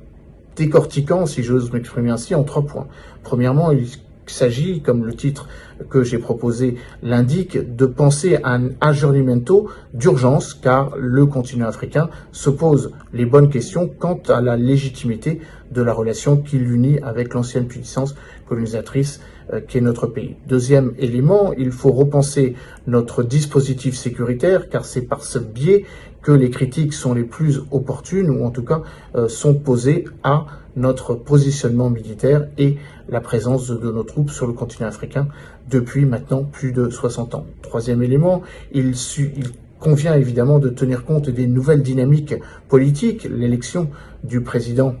[SPEAKER 6] décortiquant, si j'ose m'exprimer ainsi, en 3 points. Premièrement, il s'agit, comme le titre que j'ai proposé l'indique, de penser à un aggiornamento d'urgence, car le continent africain se pose les bonnes questions quant à la légitimité de la relation qui l'unit avec l'ancienne puissance colonisatrice qui est notre pays. Deuxième élément, il faut repenser notre dispositif sécuritaire, car c'est par ce biais que les critiques sont les plus opportunes, ou en tout cas sont posées à notre positionnement militaire et la présence de nos troupes sur le continent africain depuis maintenant plus de 60 ans. Troisième élément, il convient évidemment de tenir compte des nouvelles dynamiques politiques. L'élection du président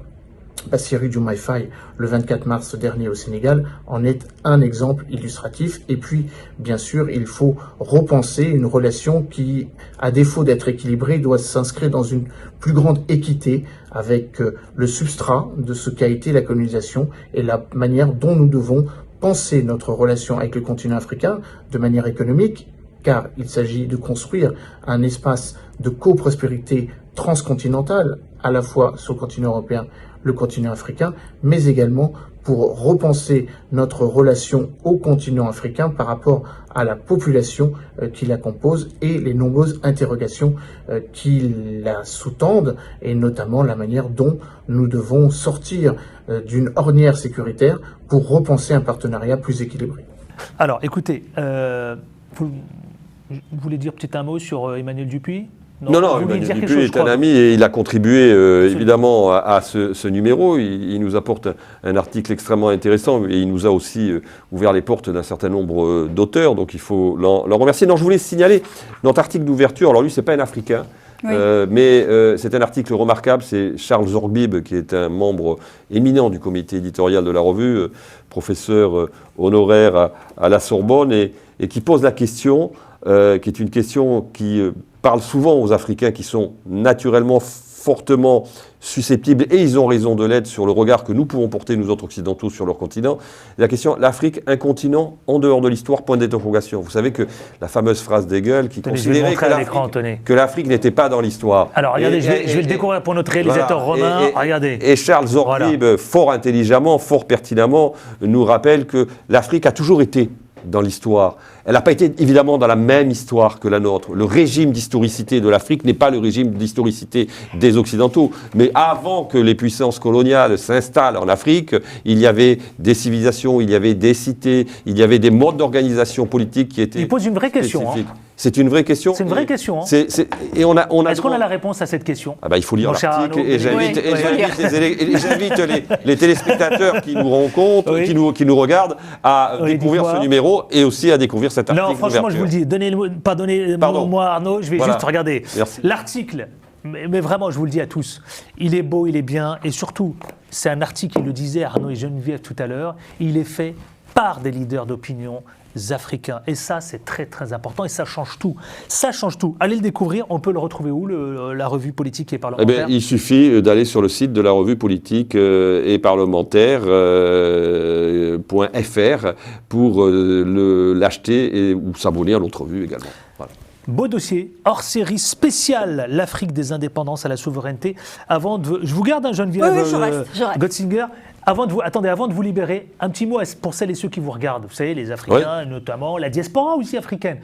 [SPEAKER 6] Bassirou Diomaye Faye le 24 mars dernier au Sénégal en est un exemple illustratif. Et puis, bien sûr, il faut repenser une relation qui, à défaut d'être équilibrée, doit s'inscrire dans une plus grande équité avec le substrat de ce qu'a été la colonisation et la manière dont nous devons penser notre relation avec le continent africain de manière économique, car il s'agit de construire un espace de coprospérité transcontinentale, à la fois sur le continent européen, le continent africain, mais également pour repenser notre relation au continent africain par rapport à la population qui la compose et les nombreuses interrogations qui la sous-tendent, et notamment la manière dont nous devons sortir d'une ornière sécuritaire pour repenser un partenariat plus équilibré.
[SPEAKER 1] Alors, écoutez, vous voulez dire peut-être un mot sur Emmanuel Dupuy ?
[SPEAKER 3] Non, Emmanuel Dupuy est un ami et il a contribué évidemment à ce numéro. Il nous apporte un article extrêmement intéressant et il nous a aussi ouvert les portes d'un certain nombre d'auteurs, donc il faut l'en remercier. Non, je voulais signaler notre article d'ouverture. Alors lui, c'est pas un Africain, oui. Mais c'est un article remarquable. C'est Charles Zorbib, qui est un membre éminent du comité éditorial de la revue, professeur honoraire à la Sorbonne, et qui pose la question, qui est une question qui parle souvent aux Africains qui sont naturellement fortement susceptibles, et ils ont raison de l'être, sur le regard que nous pouvons porter, nous autres occidentaux, sur leur continent. La question, l'Afrique, un continent en dehors de l'histoire, point d'interrogation. Vous savez que la fameuse phrase d'Hegel qui considérait que l'Afrique n'était pas dans l'histoire.
[SPEAKER 1] Alors regardez, je vais le découvrir pour notre réalisateur Romain. Regardez.
[SPEAKER 3] Et Charles Zorbib, fort intelligemment, fort pertinemment, nous rappelle que l'Afrique a toujours été dans l'histoire. Elle n'a pas été évidemment dans la même histoire que la nôtre. Le régime d'historicité de l'Afrique n'est pas le régime d'historicité des Occidentaux. Mais avant que les puissances coloniales s'installent en Afrique, il y avait des civilisations, il y avait des cités, il y avait des modes d'organisation politique qui étaient...
[SPEAKER 1] Il pose une vraie question.
[SPEAKER 3] C'est une vraie question.
[SPEAKER 1] C'est une vraie question.
[SPEAKER 3] Est-ce
[SPEAKER 1] qu'on a la réponse à cette question ?
[SPEAKER 3] Il faut lire l'article et j'invite les téléspectateurs qui nous rencontrent, qui nous regardent, à découvrir ce numéro et aussi à découvrir cet article.
[SPEAKER 1] Non, franchement, je vous le dis, pardonnez-moi Arnaud, je vais juste regarder.
[SPEAKER 3] Merci.
[SPEAKER 1] L'article, mais vraiment, je vous le dis à tous, il est beau, il est bien, et surtout, c'est un article, il le disait Arnaud et Geneviève tout à l'heure, il est fait par des leaders d'opinion africains. Et ça, c'est très très important et ça change tout. Ça change tout. Allez le découvrir, on peut le retrouver où, la revue politique et parlementaire?
[SPEAKER 3] Il suffit d'aller sur le site de la revue politique et parlementaire .fr pour l'acheter ou s'abonner à notre revue également. Voilà.
[SPEAKER 1] Beau dossier, hors série spéciale, l'Afrique des indépendances à la souveraineté. Je vous garde, Geneviève
[SPEAKER 2] oui, je reste.
[SPEAKER 1] Gotzinger. Avant de vous libérer, un petit mot pour celles et ceux qui vous regardent. Vous savez, les Africains, notamment la diaspora aussi africaine.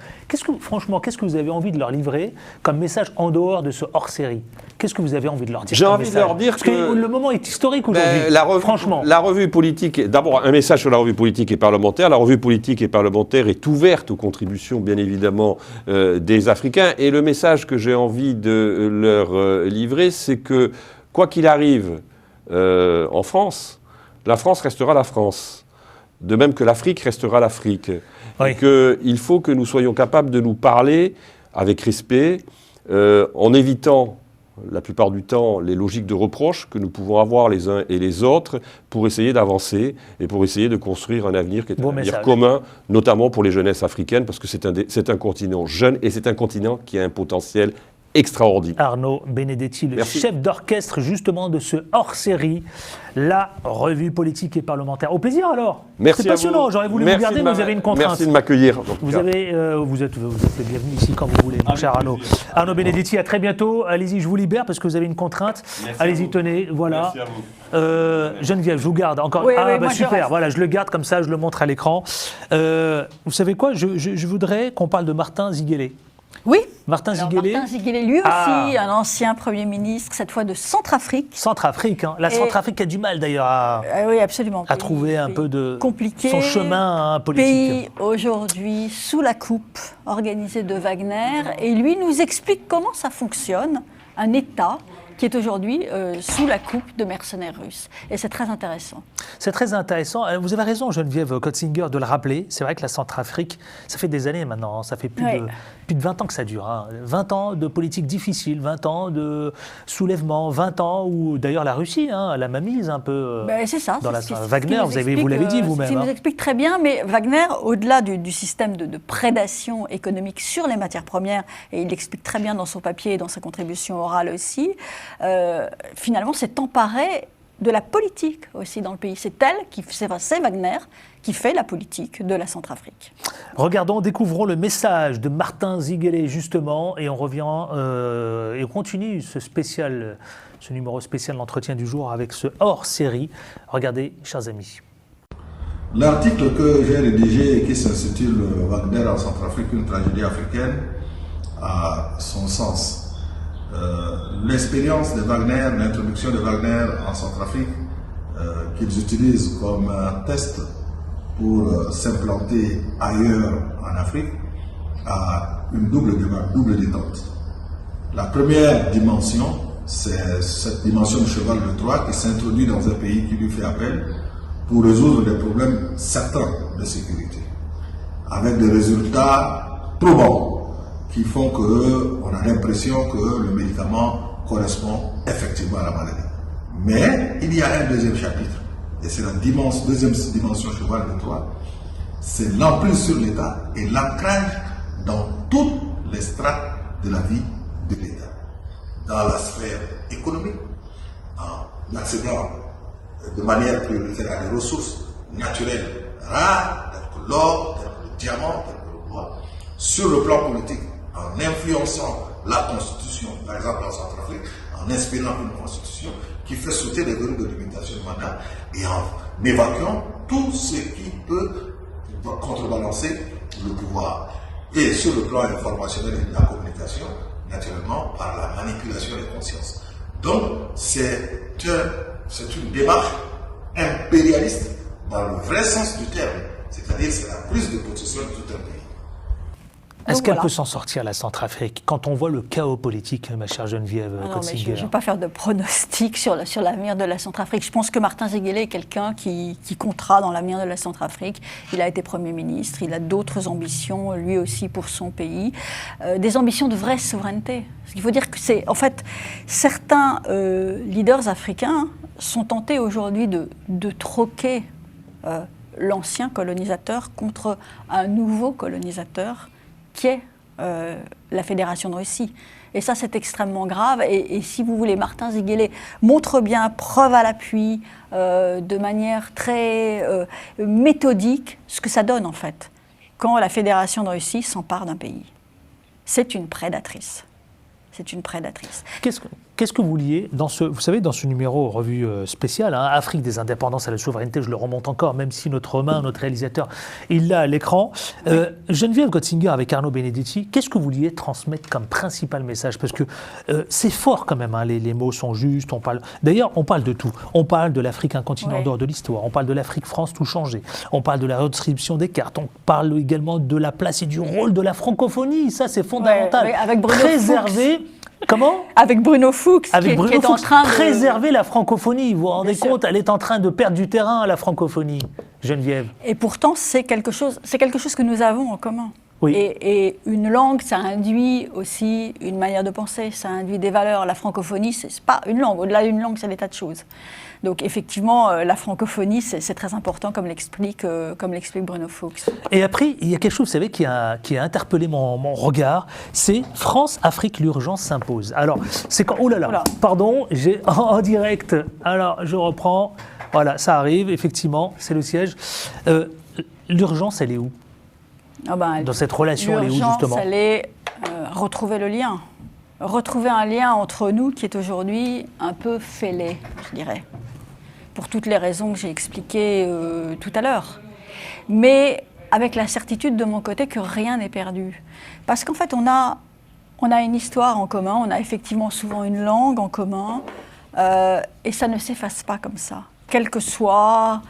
[SPEAKER 1] Franchement, qu'est-ce que vous avez envie de leur livrer comme message en dehors de ce hors-série? Qu'est-ce que vous avez envie de leur dire?
[SPEAKER 3] J'ai envie de leur dire
[SPEAKER 1] parce que le moment est historique aujourd'hui. Franchement.
[SPEAKER 3] La revue politique, d'abord un message sur la revue politique et parlementaire. La revue politique et parlementaire est ouverte aux contributions, bien évidemment, des Africains. Et le message que j'ai envie de leur livrer, c'est que, quoi qu'il arrive en France, la France restera la France, de même que l'Afrique restera l'Afrique.
[SPEAKER 1] Oui.
[SPEAKER 3] Et qu'il faut que nous soyons capables de nous parler avec respect, en évitant la plupart du temps les logiques de reproche que nous pouvons avoir les uns et les autres pour essayer d'avancer et pour essayer de construire un avenir qui est un avenir commun, notamment pour les jeunesses africaines, parce que c'est un continent jeune et c'est un continent qui a un potentiel extraordinaire.
[SPEAKER 1] Arnaud Benedetti, le chef d'orchestre justement de ce hors-série, la revue politique et parlementaire. Au plaisir alors.
[SPEAKER 3] Merci.
[SPEAKER 1] C'est passionnant, j'aurais voulu vous garder, mais vous avez une contrainte.
[SPEAKER 3] Merci de m'accueillir.
[SPEAKER 1] Vous êtes les bienvenus ici quand vous voulez, mon cher Arnaud. Arnaud Benedetti, à très bientôt. Allez-y, je vous libère parce que vous avez une contrainte. Allez-y, tenez, voilà.
[SPEAKER 3] Merci à vous.
[SPEAKER 1] Geneviève, je vous garde encore.
[SPEAKER 2] Oui, moi,
[SPEAKER 1] super, voilà, je le garde comme ça, je le montre à l'écran. Vous savez quoi, je voudrais qu'on parle de Martin Ziguélé.
[SPEAKER 2] Oui.
[SPEAKER 1] Martin Ziguélé,
[SPEAKER 2] lui aussi, un ancien Premier ministre, cette fois de Centrafrique.
[SPEAKER 1] Centrafrique, hein. La Centrafrique a du mal d'ailleurs
[SPEAKER 2] oui, absolument.
[SPEAKER 1] à trouver un peu de
[SPEAKER 2] compliqué,
[SPEAKER 1] son chemin politique.
[SPEAKER 2] Pays aujourd'hui sous la coupe organisée de Wagner, et lui nous explique comment ça fonctionne, un État qui est aujourd'hui sous la coupe de mercenaires russes. Et c'est très intéressant.
[SPEAKER 1] C'est très intéressant. Vous avez raison, Geneviève Gotzinger, de le rappeler. C'est vrai que la Centrafrique, ça fait des années maintenant, ça fait plus de 20 ans que ça dure. Hein. 20 ans de politique difficile, 20 ans de soulèvement, 20 ans où d'ailleurs la Russie, la mamise un peu
[SPEAKER 2] c'est ça,
[SPEAKER 1] dans Wagner, vous l'avez dit vous-même.
[SPEAKER 2] Il nous explique très bien, mais Wagner, au-delà du système de prédation économique sur les matières premières, et il l'explique très bien dans son papier et dans sa contribution orale aussi, finalement s'est emparé de la politique aussi dans le pays. C'est Wagner qui fait la politique de la Centrafrique.
[SPEAKER 1] Regardons, découvrons le message de Martin Ziguélé justement, et on revient et on continue ce numéro spécial d'entretien du jour avec ce hors-série. Regardez, chers amis.
[SPEAKER 7] L'article que j'ai rédigé et qui s'intitule « Wagner en Centrafrique, une tragédie africaine » a son sens. L'expérience de Wagner, l'introduction de Wagner en Centrafrique, qu'ils utilisent comme un test pour s'implanter ailleurs en Afrique, a une double détente. La première dimension, c'est cette dimension de cheval de Troie qui s'introduit dans un pays qui lui fait appel pour résoudre des problèmes certains de sécurité, avec des résultats probants qui font qu'on a l'impression que le médicament correspond effectivement à la maladie. Mais il y a un deuxième chapitre, et c'est la deuxième dimension cheval de Troie, c'est l'emprise sur l'État et l'ancrage dans toutes les strates de la vie de l'État. Dans la sphère économique, en accédant de manière prioritaire à des ressources naturelles rares, telles que l'or, telles que le diamant, telles que le bois. Sur le plan politique, en influençant la Constitution, par exemple en Centrafrique, en inspirant une Constitution qui fait sauter les verrous de limitation de mandat et en évacuant tout ce qui peut contrebalancer le pouvoir. Et sur le plan informationnel et de la communication, naturellement, par la manipulation des consciences. Donc, c'est une démarche impérialiste dans le vrai sens du terme, c'est-à-dire c'est la prise de possession de tout un pays.
[SPEAKER 1] Est-ce qu'elle peut s'en sortir, la Centrafrique, quand on voit le chaos politique, ma chère Geneviève Gotzinger?
[SPEAKER 2] Je ne vais pas faire de pronostic sur l'avenir de la Centrafrique. Je pense que Martin Ziguélé est quelqu'un qui comptera dans l'avenir de la Centrafrique. Il a été Premier ministre, il a d'autres ambitions, lui aussi, pour son pays. Des ambitions de vraie souveraineté. Ce qu'il faut dire que c'est, en fait, certains leaders africains sont tentés aujourd'hui de troquer l'ancien colonisateur contre un nouveau colonisateur qui est la Fédération de Russie. Et ça, c'est extrêmement grave. Et si vous voulez, Martin Ziguélé montre bien, preuve à l'appui, de manière très méthodique, ce que ça donne en fait quand la Fédération de Russie s'empare d'un pays. C'est une prédatrice. C'est une prédatrice.
[SPEAKER 1] Qu'est-ce que vous vouliez dans ce, vous savez, dans ce numéro revue spéciale, hein, Afrique des indépendances à la souveraineté, je le remonte encore, même si notre réalisateur, il l'a à l'écran. Geneviève Gotzinger avec Arnaud Benedetti, qu'est-ce que vous vouliez transmettre comme principal message? Parce que c'est fort quand même, hein, les mots sont justes. D'ailleurs, on parle de tout. On parle de l'Afrique, un continent en dehors de l'histoire. On parle de l'Afrique, France, tout changé. On parle de la redistribution des cartes. On parle également de la place et du rôle de la francophonie. Ça, c'est fondamental.
[SPEAKER 2] Avec Bruno
[SPEAKER 1] Préserver. Comment?
[SPEAKER 2] Avec Bruno Fuchs, qui est en train de
[SPEAKER 1] préserver la francophonie. Vous vous rendez compte, elle est en train de perdre du terrain, la francophonie, Geneviève.
[SPEAKER 2] Et pourtant, c'est quelque chose que nous avons en commun.
[SPEAKER 1] Oui.
[SPEAKER 2] Et une langue, ça induit aussi une manière de penser, ça induit des valeurs. La francophonie, c'est pas une langue. Au-delà d'une langue, c'est des tas de choses. Donc effectivement, la francophonie, c'est très important, comme l'explique Bruno Fuchs.
[SPEAKER 1] Et après, il y a quelque chose, vous savez, qui a interpellé mon regard, c'est France-Afrique, l'urgence s'impose. Alors, c'est quand... Oh là là, pardon, j'ai en direct. Alors, je reprends. Voilà, ça arrive, effectivement, c'est le siège. L'urgence, elle est où? Dans cette relation, elle est où, justement?
[SPEAKER 2] L'urgence, elle est retrouver le lien. Retrouver un lien entre nous qui est aujourd'hui un peu fêlé, je dirais, pour toutes les raisons que j'ai expliquées tout à l'heure. Mais avec la certitude de mon côté que rien n'est perdu. Parce qu'en fait, on a une histoire en commun, on a effectivement souvent une langue en commun, et ça ne s'efface pas comme ça, quels que soient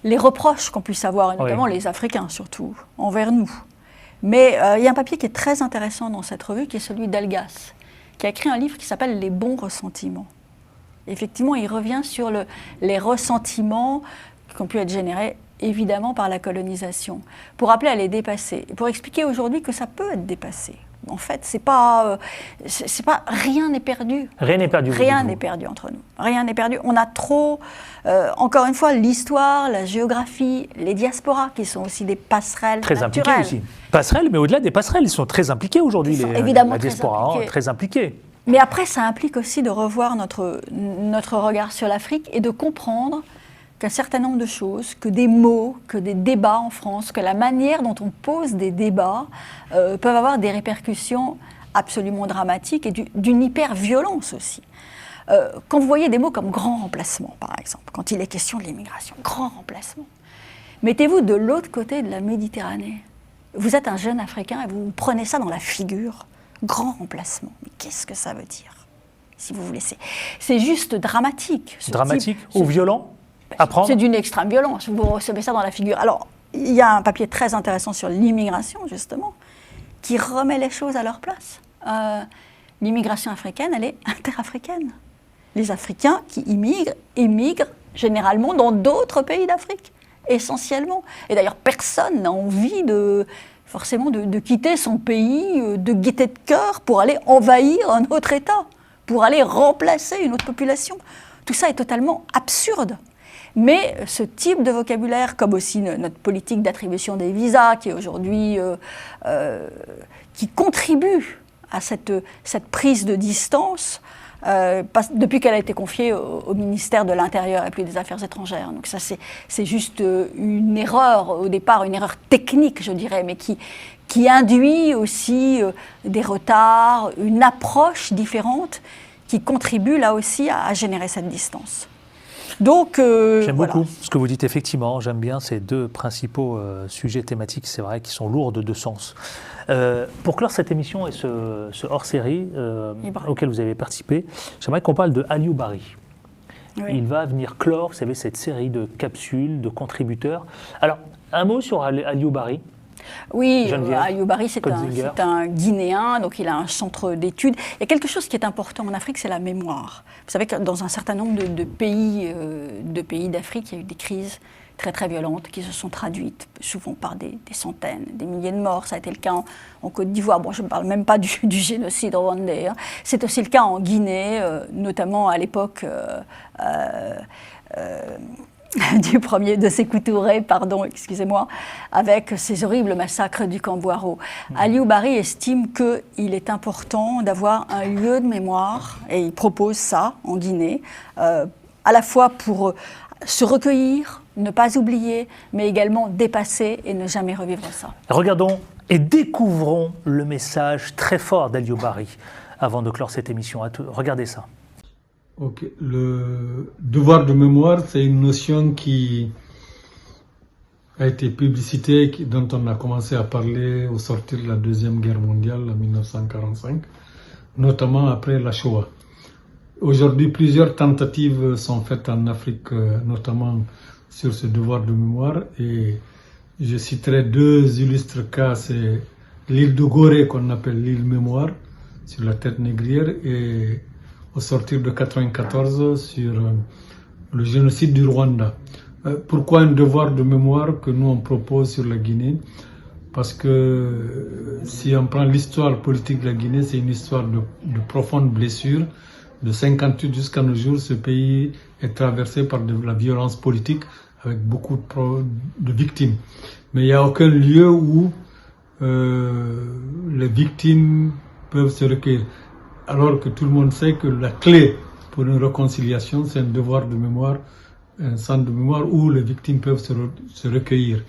[SPEAKER 2] les reproches qu'on puisse avoir, et notamment les Africains surtout, envers nous. Mais il y a un papier qui est très intéressant dans cette revue, qui est celui d'Elgas, qui a écrit un livre qui s'appelle « Les bons ressentiments ». Effectivement, il revient sur les ressentiments qui ont pu être générés, évidemment, par la colonisation, pour appeler à les dépasser, pour expliquer aujourd'hui que ça peut être dépassé. En fait, c'est pas rien n'est perdu.
[SPEAKER 1] Rien n'est perdu.
[SPEAKER 2] Rien n'est perdu entre nous. Rien n'est perdu. On a trop, encore une fois, l'histoire, la géographie, les diasporas, qui sont aussi des passerelles
[SPEAKER 1] très
[SPEAKER 2] naturelles.
[SPEAKER 1] Impliquées aussi. Passerelles, mais au-delà des passerelles, ils sont très impliqués aujourd'hui, la diaspora, très impliqués.
[SPEAKER 2] Mais après, ça implique aussi de revoir notre regard sur l'Afrique et de comprendre qu'un certain nombre de choses, que des mots, que des débats en France, que la manière dont on pose des débats peuvent avoir des répercussions absolument dramatiques et d'une hyper-violence aussi. Quand vous voyez des mots comme grand remplacement, par exemple, quand il est question de l'immigration, grand remplacement, mettez-vous de l'autre côté de la Méditerranée. Vous êtes un jeune Africain et vous prenez ça dans la figure. Grand remplacement. Mais qu'est-ce que ça veut dire, si vous voulez? C'est juste dramatique.
[SPEAKER 1] Dramatique ou violent? Apprendre.
[SPEAKER 2] C'est d'une extrême violence. Vous recevez ça dans la figure. Alors, il y a un papier très intéressant sur l'immigration, justement, qui remet les choses à leur place. L'immigration africaine, elle est interafricaine. Les Africains qui émigrent généralement dans d'autres pays d'Afrique, essentiellement. Et d'ailleurs, personne n'a envie forcément de quitter son pays de gaieté de cœur pour aller envahir un autre État, pour aller remplacer une autre population. Tout ça est totalement absurde. Mais ce type de vocabulaire, comme aussi notre politique d'attribution des visas, qui est aujourd'hui, qui contribue à cette prise de distance, depuis qu'elle a été confiée au ministère de l'Intérieur et puis des Affaires étrangères. Donc ça, c'est juste une erreur, au départ, une erreur technique, je dirais, mais qui induit aussi des retards, une approche différente qui contribue là aussi à générer cette distance. Donc,
[SPEAKER 1] j'aime beaucoup ce que vous dites, effectivement. J'aime bien ces deux principaux sujets thématiques, c'est vrai, qui sont lourds de sens. Pour clore cette émission et ce hors-série auquel vous avez participé, j'aimerais qu'on parle de Aliou Barry. Oui. Il va venir clore, vous savez, cette série de capsules, de contributeurs. Alors, un mot sur Aliou Barry.
[SPEAKER 2] Oui, Aliou Barry, c'est un Guinéen, donc il a un centre d'études. Il y a quelque chose qui est important en Afrique, c'est la mémoire. Vous savez que dans un certain nombre de pays d'Afrique, il y a eu des crises très très violentes qui se sont traduites souvent par des centaines, des milliers de morts. Ça a été le cas en Côte d'Ivoire. Bon, je ne parle même pas du génocide rwandais. Hein. C'est aussi le cas en Guinée, notamment à l'époque de Sékou Touré, excusez-moi, avec ces horribles massacres du camp Boiro. Aliou Bari estime qu'il est important d'avoir un lieu de mémoire, et il propose ça en Guinée, à la fois pour se recueillir, ne pas oublier, mais également dépasser et ne jamais revivre ça.
[SPEAKER 1] Regardons et découvrons le message très fort d'Aliou Bari avant de clore cette émission. Regardez ça.
[SPEAKER 8] Ok. Le devoir de mémoire, c'est une notion qui a été publicitée, dont on a commencé à parler au sortir de la Deuxième Guerre mondiale en 1945, notamment après la Shoah. Aujourd'hui, plusieurs tentatives sont faites en Afrique, notamment sur ce devoir de mémoire, et je citerai 2 illustres cas, c'est l'île de Gorée qu'on appelle l'île Mémoire, sur la tête négrière, et au sortir de 1994 sur le génocide du Rwanda. Pourquoi un devoir de mémoire que nous on propose sur la Guinée? Parce que si on prend l'histoire politique de la Guinée, c'est une histoire de profondes blessures. De 58 jusqu'à nos jours, ce pays est traversé par de la violence politique avec beaucoup de victimes. Mais il n'y a aucun lieu où les victimes peuvent se recueillir. Alors que tout le monde sait que la clé pour une réconciliation, c'est un devoir de mémoire, un centre de mémoire où les victimes peuvent se recueillir.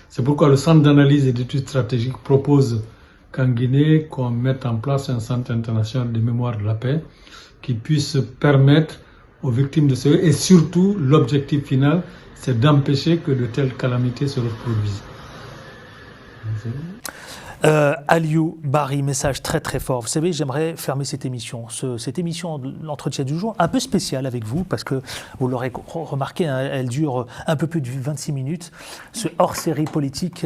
[SPEAKER 8] C'est pourquoi le Centre d'analyse et d'études stratégiques propose qu'en Guinée, qu'on mette en place un centre international de mémoire de la paix qui puisse permettre aux victimes de se... Et surtout, l'objectif final, c'est d'empêcher que de telles calamités se reproduisent.
[SPEAKER 1] Aliou Bari, message très très fort. Vous savez, j'aimerais fermer cette émission, cette émission de l'entretien du jour, un peu spéciale avec vous, parce que vous l'aurez remarqué, hein, elle dure un peu plus de 26 minutes. Ce hors-série politique,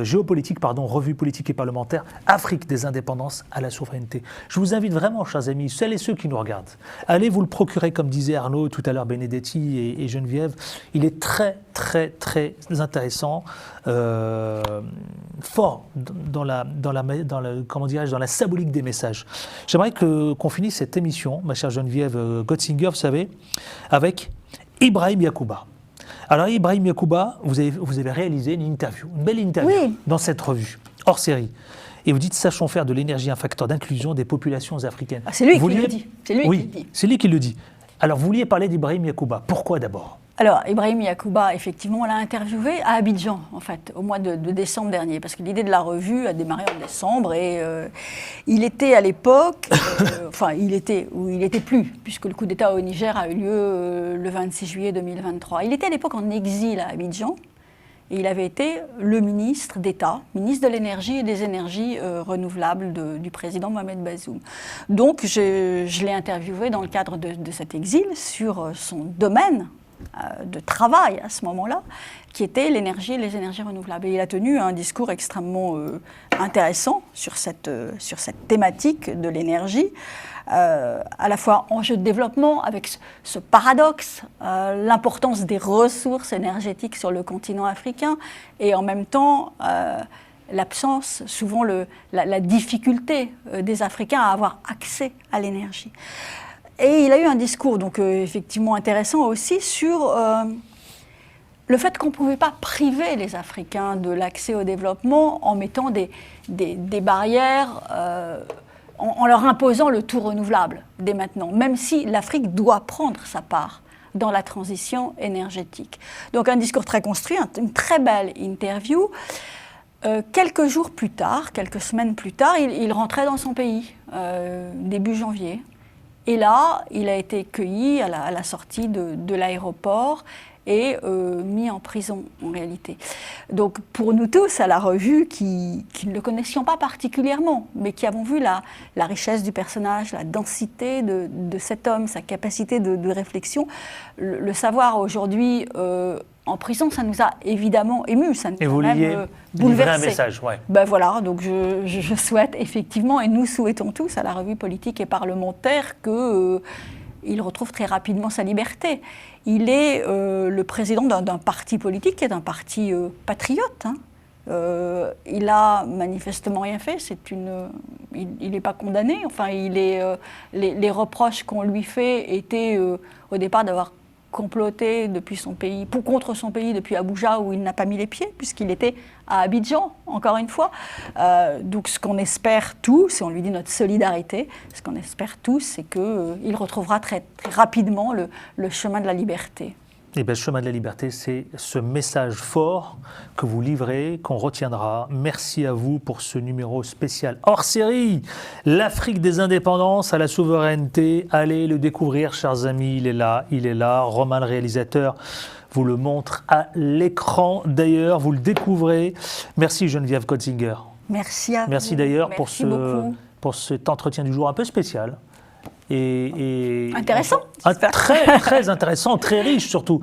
[SPEAKER 1] géopolitique, revue politique et parlementaire, Afrique des indépendances à la souveraineté. Je vous invite vraiment, chers amis, celles et ceux qui nous regardent, allez vous le procurer, comme disait Arnaud tout à l'heure, Benedetti et Geneviève. Il est très très très intéressant, fort dans la symbolique des messages. J'aimerais qu'on finisse cette émission, ma chère Geneviève Gotzinger, vous savez, avec Ibrahim Yacouba. Alors Ibrahim Yacouba, vous avez réalisé une belle interview dans cette revue, hors série. Et vous dites, sachons faire de l'énergie un facteur d'inclusion des populations africaines.
[SPEAKER 2] Ah, c'est lui qui le dit. C'est lui qui le dit.
[SPEAKER 1] C'est lui qui le dit. Alors vous vouliez parler d'Ibrahim Yacouba. Pourquoi d'abord ?
[SPEAKER 2] Alors, Ibrahim Yacouba, effectivement, on l'a interviewé à Abidjan, en fait, au mois de décembre dernier, parce que l'idée de la revue a démarré en décembre, et il était à l'époque, il était plus, puisque le coup d'État au Niger a eu lieu le 26 juillet 2023. Il était à l'époque en exil à Abidjan, et il avait été le ministre d'État, ministre de l'énergie et des énergies renouvelables du président Mohamed Bazoum. Donc, je l'ai interviewé dans le cadre de cet exil sur son domaine de travail à ce moment-là, qui était l'énergie et les énergies renouvelables. Et il a tenu un discours extrêmement intéressant sur cette thématique de l'énergie, à la fois enjeu de développement, avec ce paradoxe, l'importance des ressources énergétiques sur le continent africain, et en même temps l'absence, souvent la difficulté des Africains à avoir accès à l'énergie. Et il a eu un discours donc effectivement intéressant aussi sur le fait qu'on ne pouvait pas priver les Africains de l'accès au développement en mettant des barrières, en leur imposant le tout renouvelable dès maintenant, même si l'Afrique doit prendre sa part dans la transition énergétique. Donc un discours très construit, une très belle interview. Quelques jours plus tard, quelques semaines plus tard, il rentrait dans son pays, début janvier. Et là, il a été cueilli à la sortie de l'aéroport et mis en prison, en réalité. Donc, pour nous tous, à la revue, qui ne le connaissions pas particulièrement, mais qui avons vu la richesse du personnage, la densité de cet homme, sa capacité de réflexion, le savoir aujourd'hui en prison, ça nous a évidemment émus, ça nous a même bouleversé.
[SPEAKER 1] Un message, ouais.
[SPEAKER 2] Ben voilà, donc je souhaite effectivement, et nous souhaitons tous à la revue politique et parlementaire qu'il retrouve très rapidement sa liberté. Il est le président d'un parti politique qui est un parti patriote. Hein. Il a manifestement rien fait. Il n'est pas condamné. Enfin, les reproches qu'on lui fait étaient au départ d'avoir comploté contre son pays depuis Abuja où il n'a pas mis les pieds puisqu'il était à Abidjan, encore une fois. Donc ce qu'on espère tous, et on lui dit notre solidarité, ce qu'on espère tous, c'est qu'il retrouvera très, très rapidement le chemin de la liberté.
[SPEAKER 1] Eh bien, le chemin de la liberté, c'est ce message fort que vous livrez, qu'on retiendra. Merci à vous pour ce numéro spécial hors série. L'Afrique des indépendances à la souveraineté. Allez le découvrir, chers amis. Il est là. Romain, le réalisateur, vous le montre à l'écran. D'ailleurs, vous le découvrez. Merci Geneviève Gotzinger.
[SPEAKER 2] Merci à vous.
[SPEAKER 1] Merci d'ailleurs
[SPEAKER 2] Merci
[SPEAKER 1] pour cet entretien du jour un peu spécial. Et
[SPEAKER 2] intéressant.
[SPEAKER 1] Très, très intéressant, très riche surtout.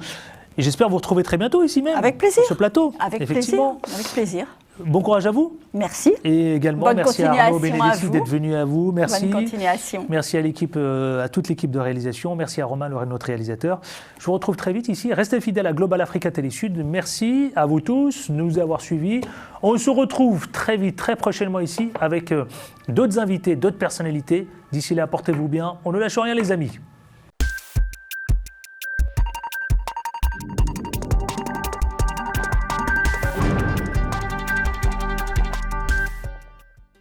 [SPEAKER 1] Et j'espère vous retrouver très bientôt ici même.
[SPEAKER 2] Avec plaisir.
[SPEAKER 1] Sur ce plateau.
[SPEAKER 2] Avec plaisir.
[SPEAKER 1] Bon courage à vous.
[SPEAKER 2] Merci.
[SPEAKER 1] Et également,
[SPEAKER 2] bonne
[SPEAKER 1] merci à Arnaud Benedetti d'être venu à vous. Merci.
[SPEAKER 2] Bonne continuation.
[SPEAKER 1] Merci à l'équipe, à toute l'équipe de réalisation. Merci à Romain, notre réalisateur. Je vous retrouve très vite ici. Restez fidèles à Global Africa Télé Sud. Merci à vous tous de nous avoir suivis. On se retrouve très vite, très prochainement ici avec d'autres invités, d'autres personnalités. D'ici là, portez-vous bien. On ne lâche rien, les amis.